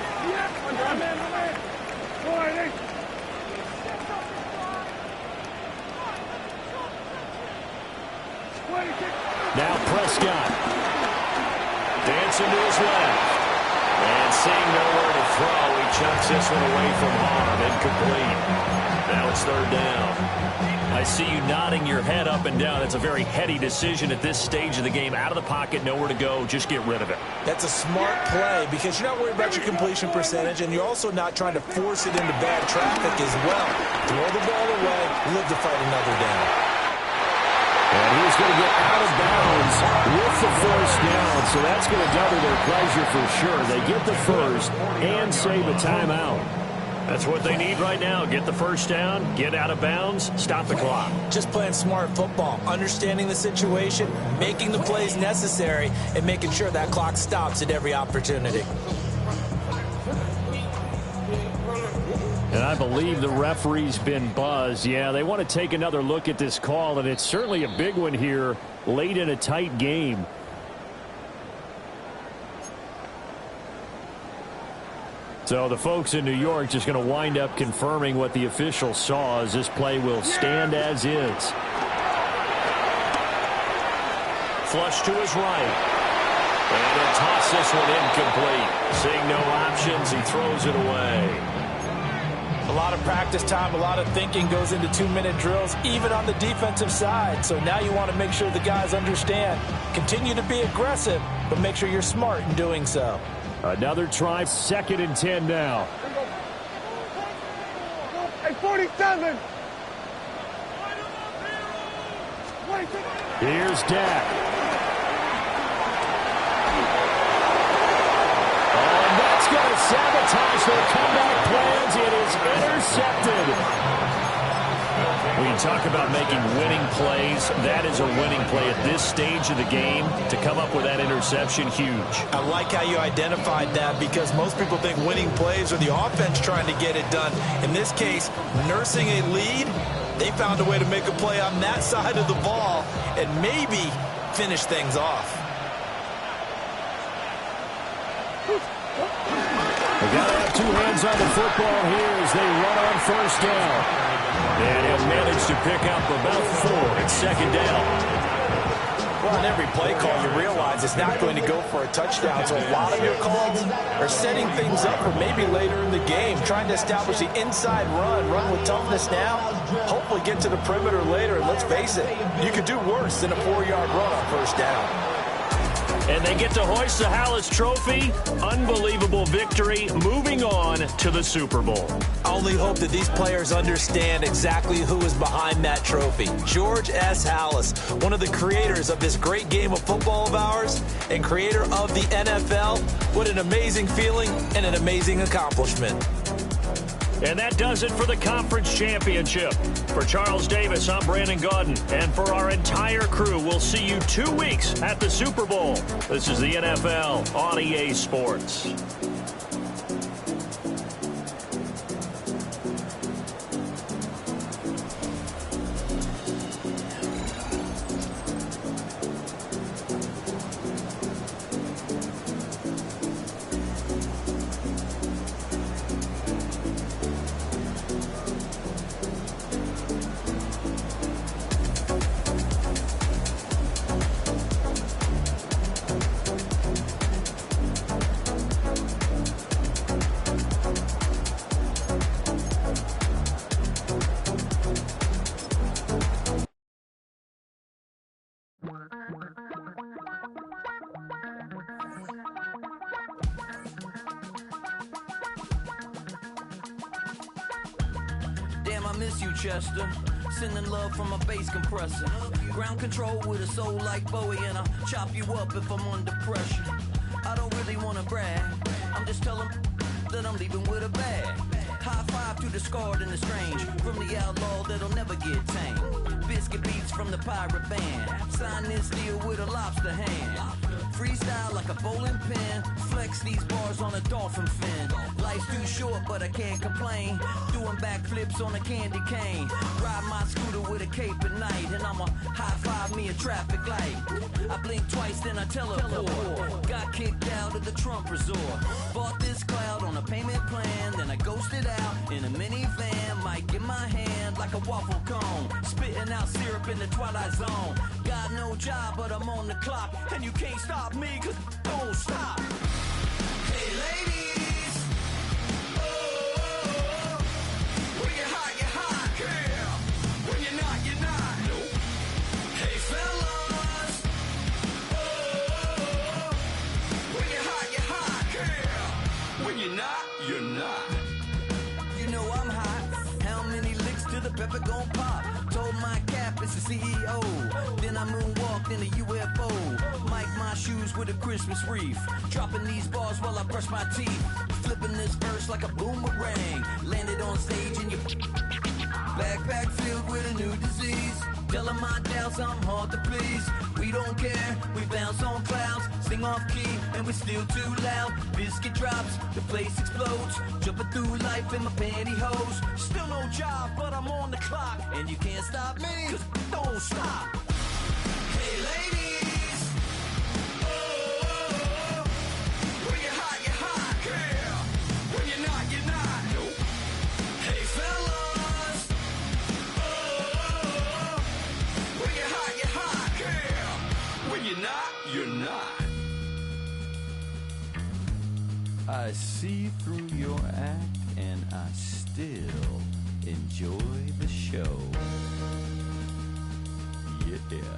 Now Prescott. Dancing to his left. And seeing nowhere to throw, he chucks this one away from harm. Incomplete. Now it's third down. I see you nodding your head up and down. It's a very heady decision at this stage of the game. Out of the pocket, nowhere to go. Just get rid of it. That's a smart play because you're not worried about your completion percentage, and you're also not trying to force it into bad traffic as well. Throw the ball away, live to fight another down. And he's going to get out of bounds with the first down, so that's going to double their pleasure for sure. They get the first and save a timeout. That's what they need right now. Get the first down, get out of bounds, stop the clock. Just playing smart football, understanding the situation, making the plays necessary, and making sure that clock stops at every opportunity. And I believe the referee's been buzzed. Yeah, they want to take another look at this call, and it's certainly a big one here late in a tight game. So the folks in New York just going to wind up confirming what the official saw as this play will stand as is. Flush to his right. And he'll toss this one incomplete. Seeing no options, he throws it away. A lot of practice time, a lot of thinking goes into 2-minute drills, even on the defensive side. So now you want to make sure the guys understand. Continue to be aggressive, but make sure you're smart in doing so. Another try, second and 10 now. Hey, 47. Here's Dak. Oh, and that's going to sabotage their comeback plans. It is intercepted. When you talk about making winning plays, that is a winning play at this stage of the game. To come up with that interception, huge. I like how you identified that because most people think winning plays are the offense trying to get it done. In this case, nursing a lead, they found a way to make a play on that side of the ball and maybe finish things off. They got to have two hands on the football here as they run on first down. And he'll manage to pick up about 4 at second down. Well, on every play call, you realize it's not going to go for a touchdown. So a lot of your calls are setting things up for maybe later in the game, trying to establish the inside run with toughness now, hopefully get to the perimeter later. And let's face it, you could do worse than a 4-yard run on first down. And they get to hoist the Hallis Trophy. Unbelievable victory. Moving on to the Super Bowl. I only hope that these players understand exactly who is behind that trophy. George S. Hallis, one of the creators of this great game of football of ours and creator of the NFL. What an amazing feeling and an amazing accomplishment. And that does it for the conference championship. For Charles Davis, I'm Brandon Gaudin. And for our entire crew, we'll see you 2 weeks at the Super Bowl. This is the NFL on EA Sports. miss you, Chester. Sending love from a bass compressor. Ground control with a soul like Bowie, and I'll chop you up if I'm under pressure. I don't really wanna brag, I'm just telling that I'm leaving with a bag. High five to the scarred and the strange, from the outlaw that'll never get tamed. Biscuit beats from the pirate band, sign this deal with a lobster hand. Freestyle like a bowling pin, flex these bars on a dolphin fin. Life's too short but I can't complain, doing backflips on a candy cane. Ride my scooter with a cape at night, and I'ma high five me a traffic light. I blink twice then I teleport, got kicked out of the Trump resort. Bought this cloud on a payment plan, then I ghosted out in a minivan. Mic in my hand like a waffle cone, spitting out syrup in the twilight zone. Got no job but I'm on the clock, and you can't stop me, cause don't stop. Hey ladies, oh, when you're hot, yeah. When you're not, you're not. Nope. Hey fellas, oh, when you're hot, yeah. When you're not, you're not. You know I'm hot. How many licks till the pepper gon' pop? Told my cap it's the CEO. Then I moonwalked in a UFO. Mic my shoes with a Christmas wreath. Dropping these bars while I brush my teeth. Flipping this verse like a boomerang. Landed on stage in your backpack filled with a new disease. Telling my doubts I'm hard to please. We don't care, we bounce on clouds. Sing off key and we're still too loud. Biscuit drops, the place explodes. Jumping through life in my pantyhose. Still no job but I'm on the clock, and you can't stop me, cause don't stop. Hey ladies, oh, when you're hot, yeah. When you're not, you're not. Nope. Hey fellas, oh, when you're hot, yeah. When you're not, you're not. I see through your act and I still enjoy the show. Yeah.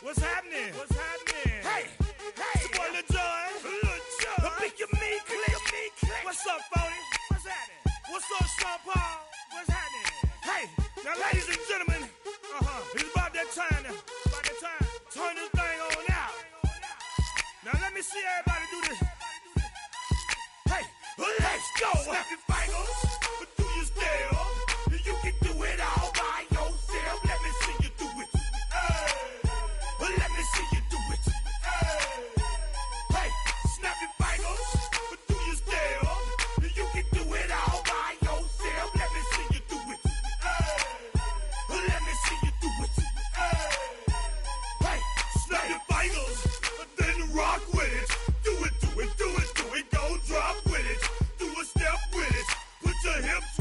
What's happening? What's happening? Hey, hey, it's your boy Lil Jon. The Big Your Me Click. What's up, Phony? What's happening? What's up, Sean Paul? What's happening? Hey, now ladies and gentlemen, it's about that time now. About that time. Turn this thing on out. Now let me see everybody do this. Hey, let's go. Snap your fingers, but do you still? You can do it all by yourself. Let me see you do it. Let me see you do it. Hey, snap your fingers, but do you still? You can do it all by yourself. Let me see you do it. Let me see you do it. Hey, snap your fingers, then rock with it. Do it, do it, do it, do it. Go drop with it. Do a step with it. Put your hips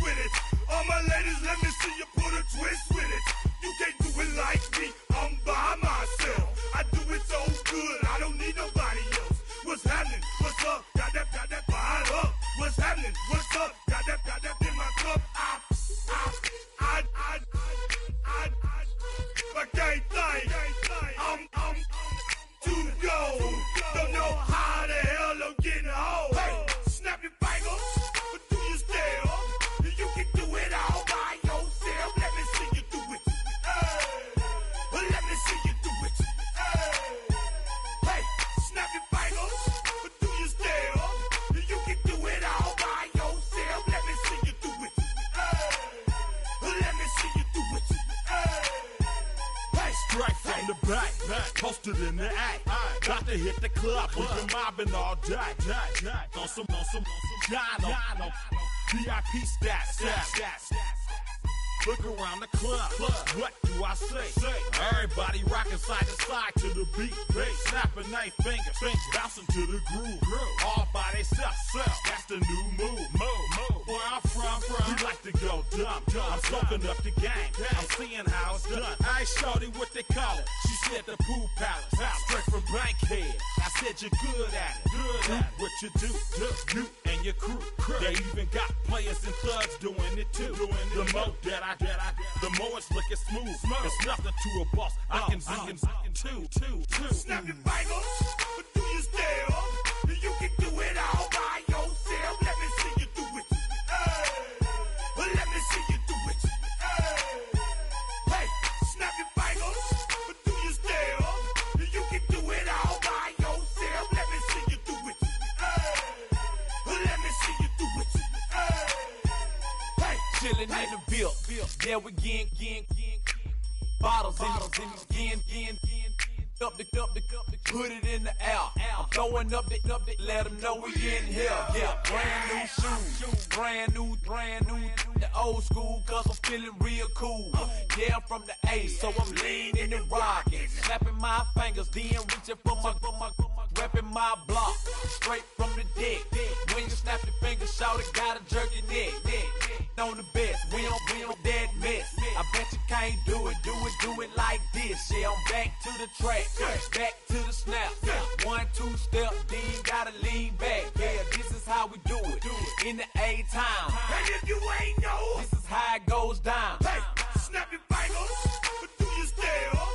posted in the act. Got to hit the club, we've been mobbing all day. On some Jono, VIP stats. Look around the club, what do I say? Everybody rocking side to side to the beat. Snapping their fingers, bouncing to the groove. All by themselves, that's the new move. Where I'm from, we like to go dumb. I'm soaking up the game, I'm seeing how it's done. I ain't shorty what they call it. She said the pool palace, straight from Bankhead. I said you're good at it. Do what you do, you and your crew. They even got players and thugs doing it too. The more that the more it's looking smooth. It's nothing to a boss. I can two. Snap your fingers, but do you still? You can do it all by yourself. Let me see you do it. Let me see you do it. Hey, snap your fingers, but do you still? You can do it all by yourself. Let me see you do it. Let me see you do it. Hey, chillin' in the bill. Yeah, we getting bottles in up the put it in the air. I'm throwing up the let them know we in here. Yeah, brand new shoes, brand new. The old school, cause I'm feeling real cool. Yeah, I'm from the A, so I'm leaning and rocking. Snapping my fingers, then reaching for my repping my block. Straight from the deck. When you snap your fingers, shout it, gotta jerk your neck. On the best, we don't dead mess. I bet you can't do it like this. Yeah, I'm back to the track, back to the snap. 1, 2 step, then gotta lean back. Yeah, this is how we do it in the A-time. And if you ain't know, this is how it goes down. Hey, snap your fingers, but do you still?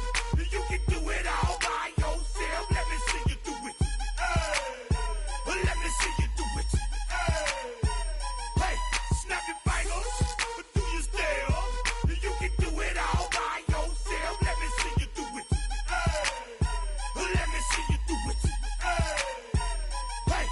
You can do it all by yourself. Let me see you do it. Let me see you do it. Hey, snap your fingers, but do you still? You can do it all by yourself. Let me see you do it. Let me see you do it. Hey.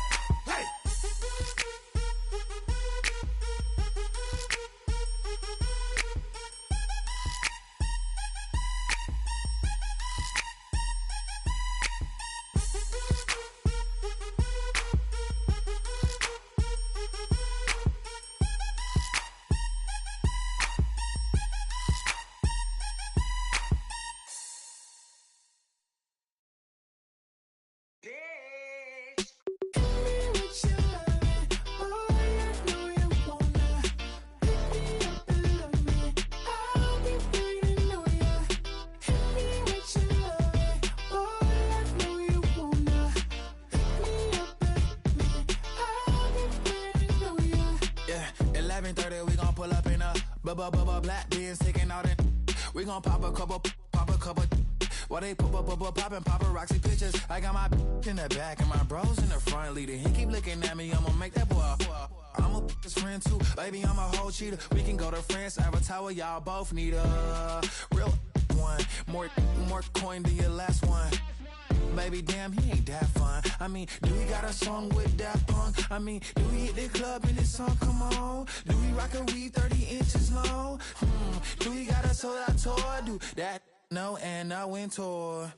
Black beans taking all that. We gon' pop a couple. While they poppin' paparazzi pictures. I got my in the back and my bros in the front leading. He keep looking at me, I'ma make that boy. I'm a his friend too, baby, I'm a whole cheater. We can go to France, Avatar, y'all both need a real one. More coin than your last one. Baby, damn, he ain't that fun. I mean, do we got a song with that punk? I mean, do we hit the club in this song? Come on. Do we rock a weave 30 inches long? Do we got a sold out tour? Do that? No, and I went tour.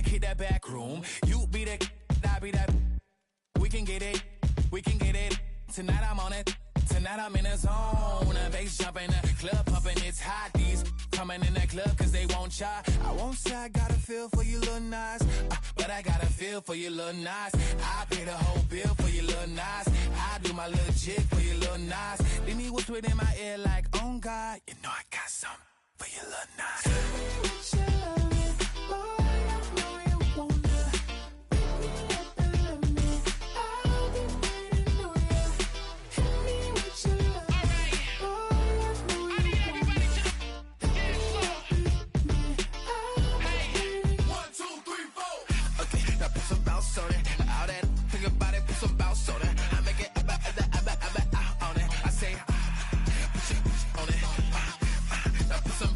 Hit that back room. You be the, I be that. We can get it. Tonight I'm on it. Tonight I'm in a zone. A bass jumping, a club pumping, it's hot. These coming in that club cause they won't try. I won't say I got a feel for you little nice, but I got a feel for you little nice. I pay the whole bill for you little nice. I do my little jig for you little nice. Then he whisper in my ear like, oh God, you know I got something for you little nice. Put some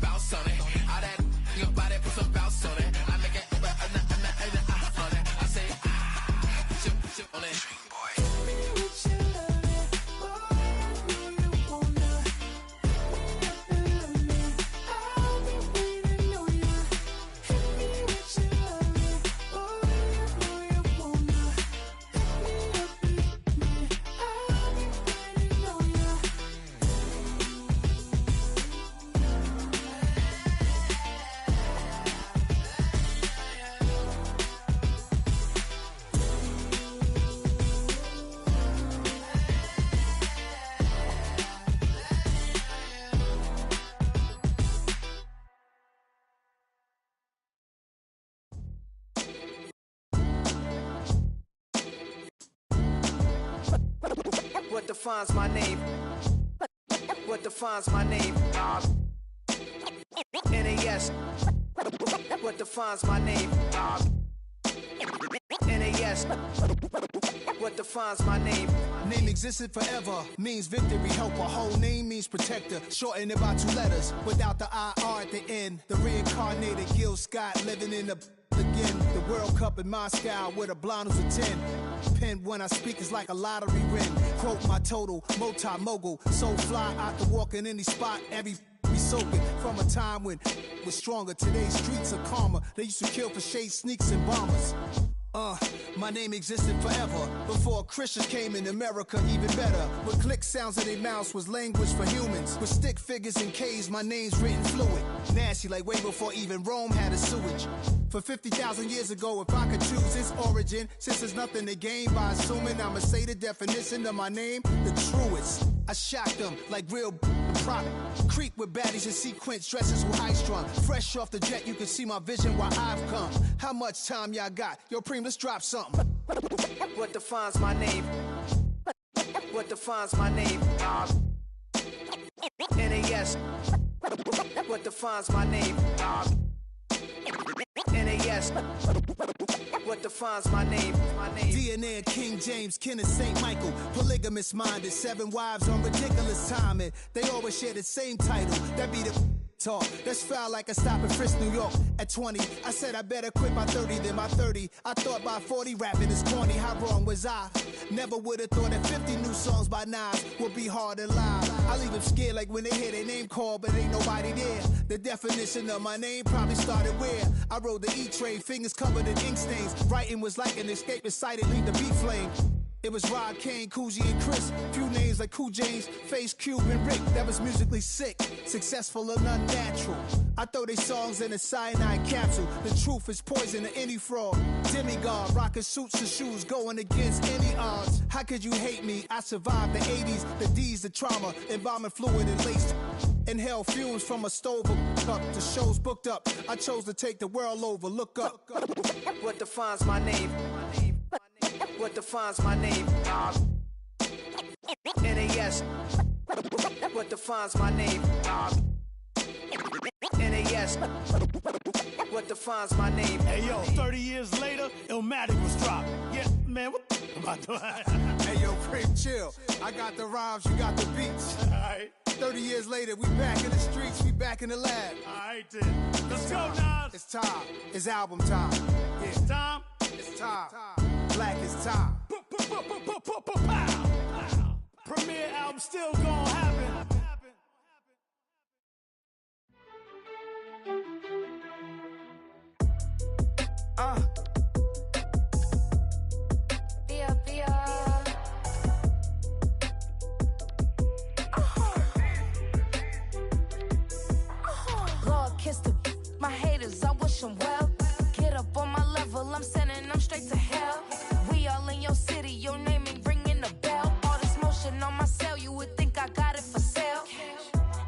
What defines my name? What defines my name? NAS. What defines my name? NAS. What defines my name? Name existed forever, means victory, helper. Whole name means protector, shortened it by 2 letters. Without the IR at the end, the reincarnated Gil Scott living in the again. The World Cup in Moscow with a blonde who's a 10. Pen when I speak is like a lottery win. Quote my total, multi-mogul. So fly, I can walk in any spot, every be soaking. From a time when was stronger, today's streets are calmer. They used to kill for shade sneaks and bombers. My name existed forever. Before Christians came in America, even better. With click sounds in their mouths was language for humans. With stick figures and K's, my name's written fluid. Nasty like way before even Rome had a sewage. For 50,000 years ago, if I could choose its origin, since there's nothing to gain by assuming, I'ma say the definition of my name, the truest. I shocked them like real prop. Creep with baddies in sequence, dresses with high strung. Fresh off the jet, you can see my vision while I've come. How much time y'all got? Yo, Preem, let's drop something. What defines my name? What defines my name? NAS. What defines my name? NAS. What defines my name? DNA of King James, kin of St. Michael. Polygamous minded, 7 wives on ridiculous timing. They always share the same title. That be the talk. That's foul like a stop in Frisk, New York. At 20, I said I better quit by 30 than by 30. I thought by 40 rapping is corny. How wrong was I? Never would have thought that 50 new songs by Nas would be hard and live. I leave them scared like when they hear their name called, but ain't nobody there. The definition of my name probably started where I rode the E-train, fingers covered in ink stains. Writing was like an escape inside it, leave the beat flame. It was Rod, Kane, Coogee, and Chris. Few names like Cool James, Face, Cube, and Rick. That was musically sick, successful and unnatural. I throw they songs in a cyanide capsule. The truth is poison to any fraud. Demigod, rocking suits and shoes, going against any odds. How could you hate me? I survived the 80s, the D's, the trauma, embalming fluid and laced. Inhale fumes from a stove cup. The show's booked up. I chose to take the world over. Look up. What defines my name? What defines my name? NAS. What defines my name? NAS. What defines my name? Hey yo, 30 years later, Illmatic was dropped. Yeah, man, what the about to Hey yo, Preem, chill. I got the rhymes, you got the beats. Alright. 30 years later, we back in the streets, we back in the lab. Alright then. Let's go, Nas. It's time. It's album time. Yeah. It's time. It's time. Black is time. Premiere album still gonna happen. Lord, kiss the my haters, I wish them well. Get up on my level, I'm sending them straight to hell. We all in your city, your name ain't ringing the bell. All this motion on my cell, you would think I got it for sale.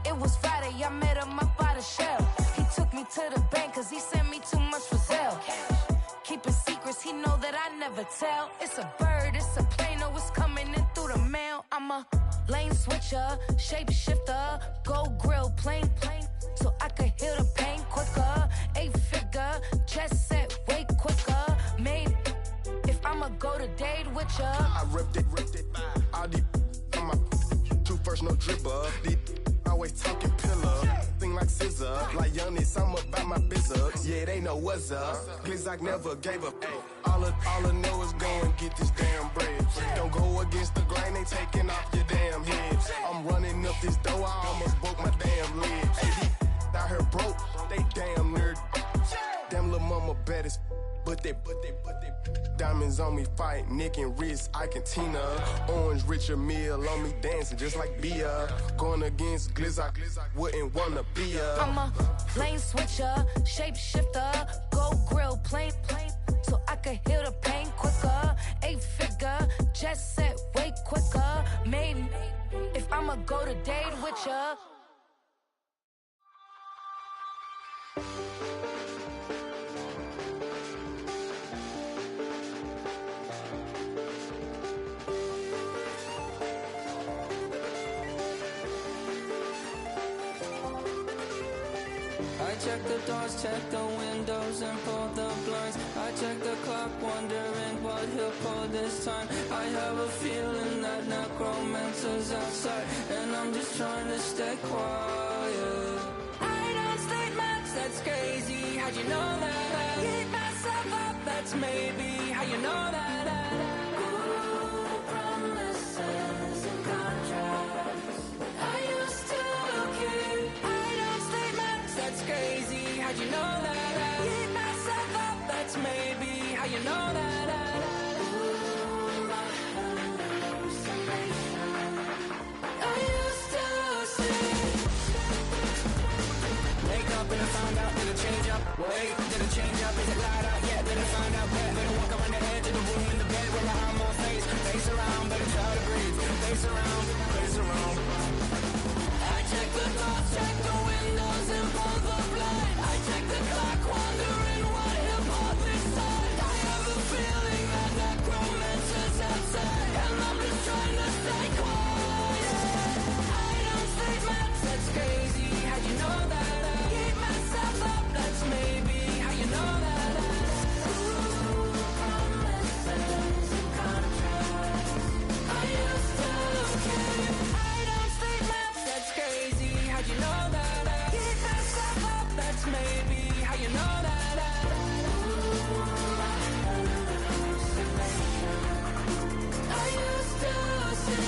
It was Friday, I met him up by the shell. He took me to the bank, cause he sent me too much for Zelle. Keeping secrets, he know that I never tell. It's a bird, it's a plane, oh, it's coming in through the mail. I'm a lane switcher, shapeshifter, go grill, plane, so I could heal the pain quicker. 8-figure, chest set way quicker. Made if I'ma go to date with ya. I ripped it. All these on my 2 first, no dribble. These always talking pillar. Thing like scissor. Like youngest, I'm about my business. Yeah, they know what's up. Glizzock never gave up. All I know is go and get this damn bread. Don't go against the grain, they taking off your damn head. I'm running up this door, I almost broke my damn leg. Hey, out here broke, they damn nerd. Damn little mama bad as but they diamonds on me fight, neck and wrist, I can Tina. Orange Richard Mill on me dancing just like Bia. Going against Glizzock, wouldn't wanna be ya. I'm a lane switcher, shapeshifter, go grill, plane, so I could heal the pain quicker. 8-figure, jet set way quicker. Made if I'ma go to date with ya. check the doors, check the windows, and pull the blinds. I check the clock, wondering what he'll pull this time. I have a feeling that necromancer's outside, and I'm just trying to stay quiet. I don't state much, that's crazy. How'd you know that? I keep myself up, that's maybe how you know that. Ooh, promises and contracts. I used to keep. I don't state much, that's crazy. How'd you know that? I keep myself up, that's maybe how you know that. Ooh, my hallucination. I used to see. Wake up and I found out, did it change up? Wait, did it change up? Is it light up? Yeah, did it find out? Better walk around the edge of the room in the bed with my arm on face. Face around, better try to breathe. Face around, face around. I check the doors, check the windows, and pull the blind. I check the clock, wondering what he'll pull this time. I have a feeling that necromancer's outside, and I'm just trying to stay quiet. I don't state much, that's crazy. How'd you know that? I keep myself up, that's maybe how you know that. Ooh, promises and contracts. I used to keep. I don't state much, that's crazy. How'd you know that? I keep myself up, that's maybe how you know that. Ooh, my hallucination. I used to see.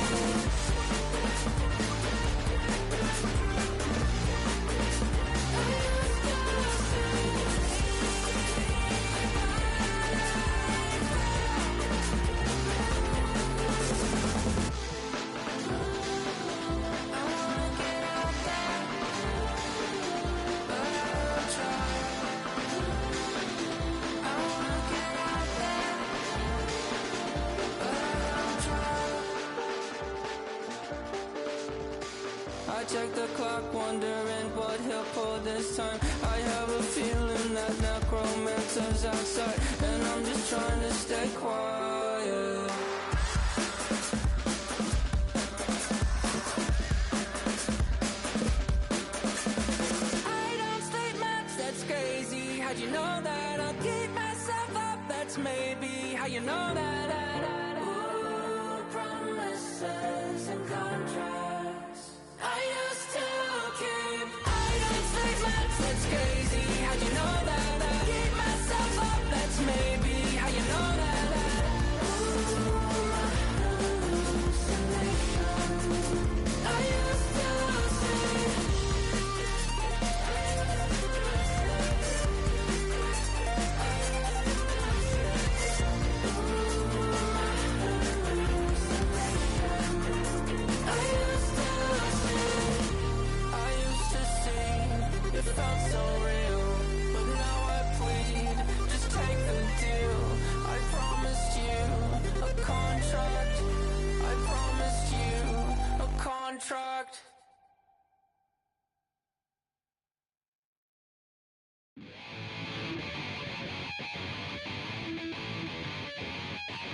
I check the clock, wondering what he'll pull this time. I have a feeling that necromancer's outside, and I'm just trying to stay quiet. I don't state much, that's crazy. How'd you know that? I'll keep myself up, that's maybe how you know that. Ooh, promises and contracts. I used to keep. I don't state much, that's crazy. How'd you know that? I keep myself up, that's maybe how you know that. Ooh, my hallucination. I used to see. It felt so real, but now I plead. Just take the deal. I promised you a contract. I promised you a contract.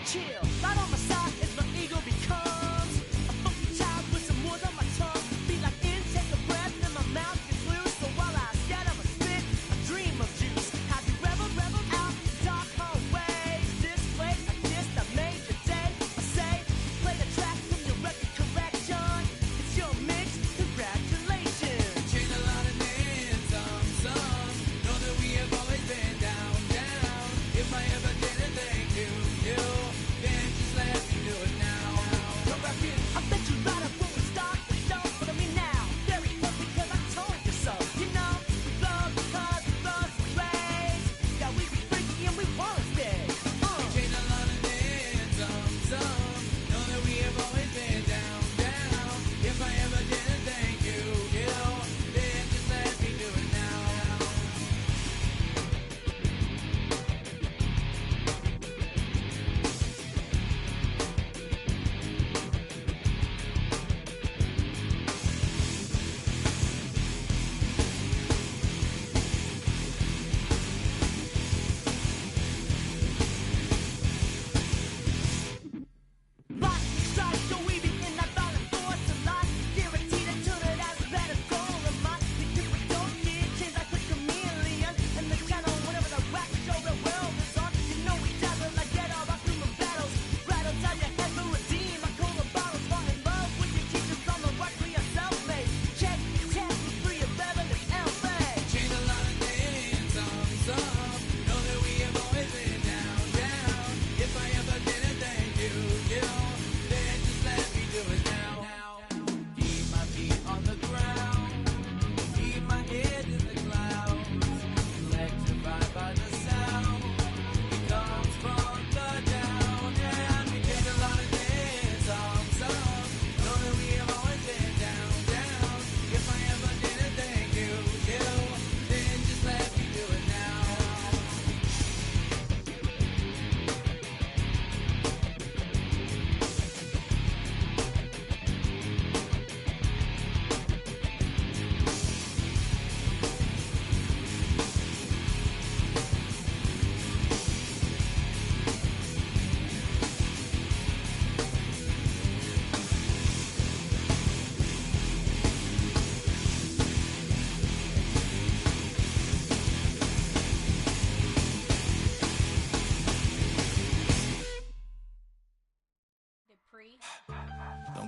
Chill, right on my side as my ego becomes a funky child with some words on my tongue. Be like in, take a breath, and my mouth gets loose. So while I scatter my spit, I dream of juice. Have you rebel out the dark hallways? This place like this, I made the day. I say, play the track from your record collection. It's your mix, congratulations. Change a lot of names, some know that we have always been down. If I ever did anything to you, then just let me do it now.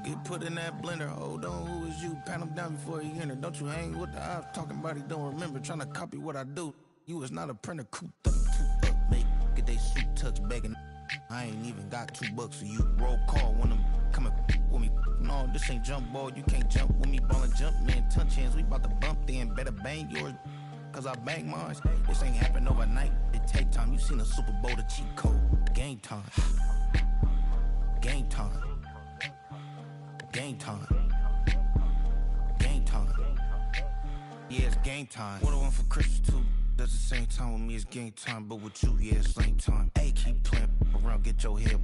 Get put in that blender. Hold on, who is you? Pat him down before he enter. Don't you hang with the ops talking about he don't remember. Trying to copy what I do. You is not a printer. Cooped up, too up. Make get they suit tucks begging. I ain't even got $2, so you roll call when I'm coming with me. No, this ain't jump ball. You can't jump with me. Ballin' jump, man. Touch hands. We bout to bump then. Better bang yours, cause I bang mine. This ain't happen overnight. It take time. You seen a Super Bowl, the cheat code. Game time. Game time. Game time. Game time. Yeah, it's game time. What I want for Christmas too. Does the same time with me, it's game time. But with you, yeah, it's same time. Hey, keep playing around, get your head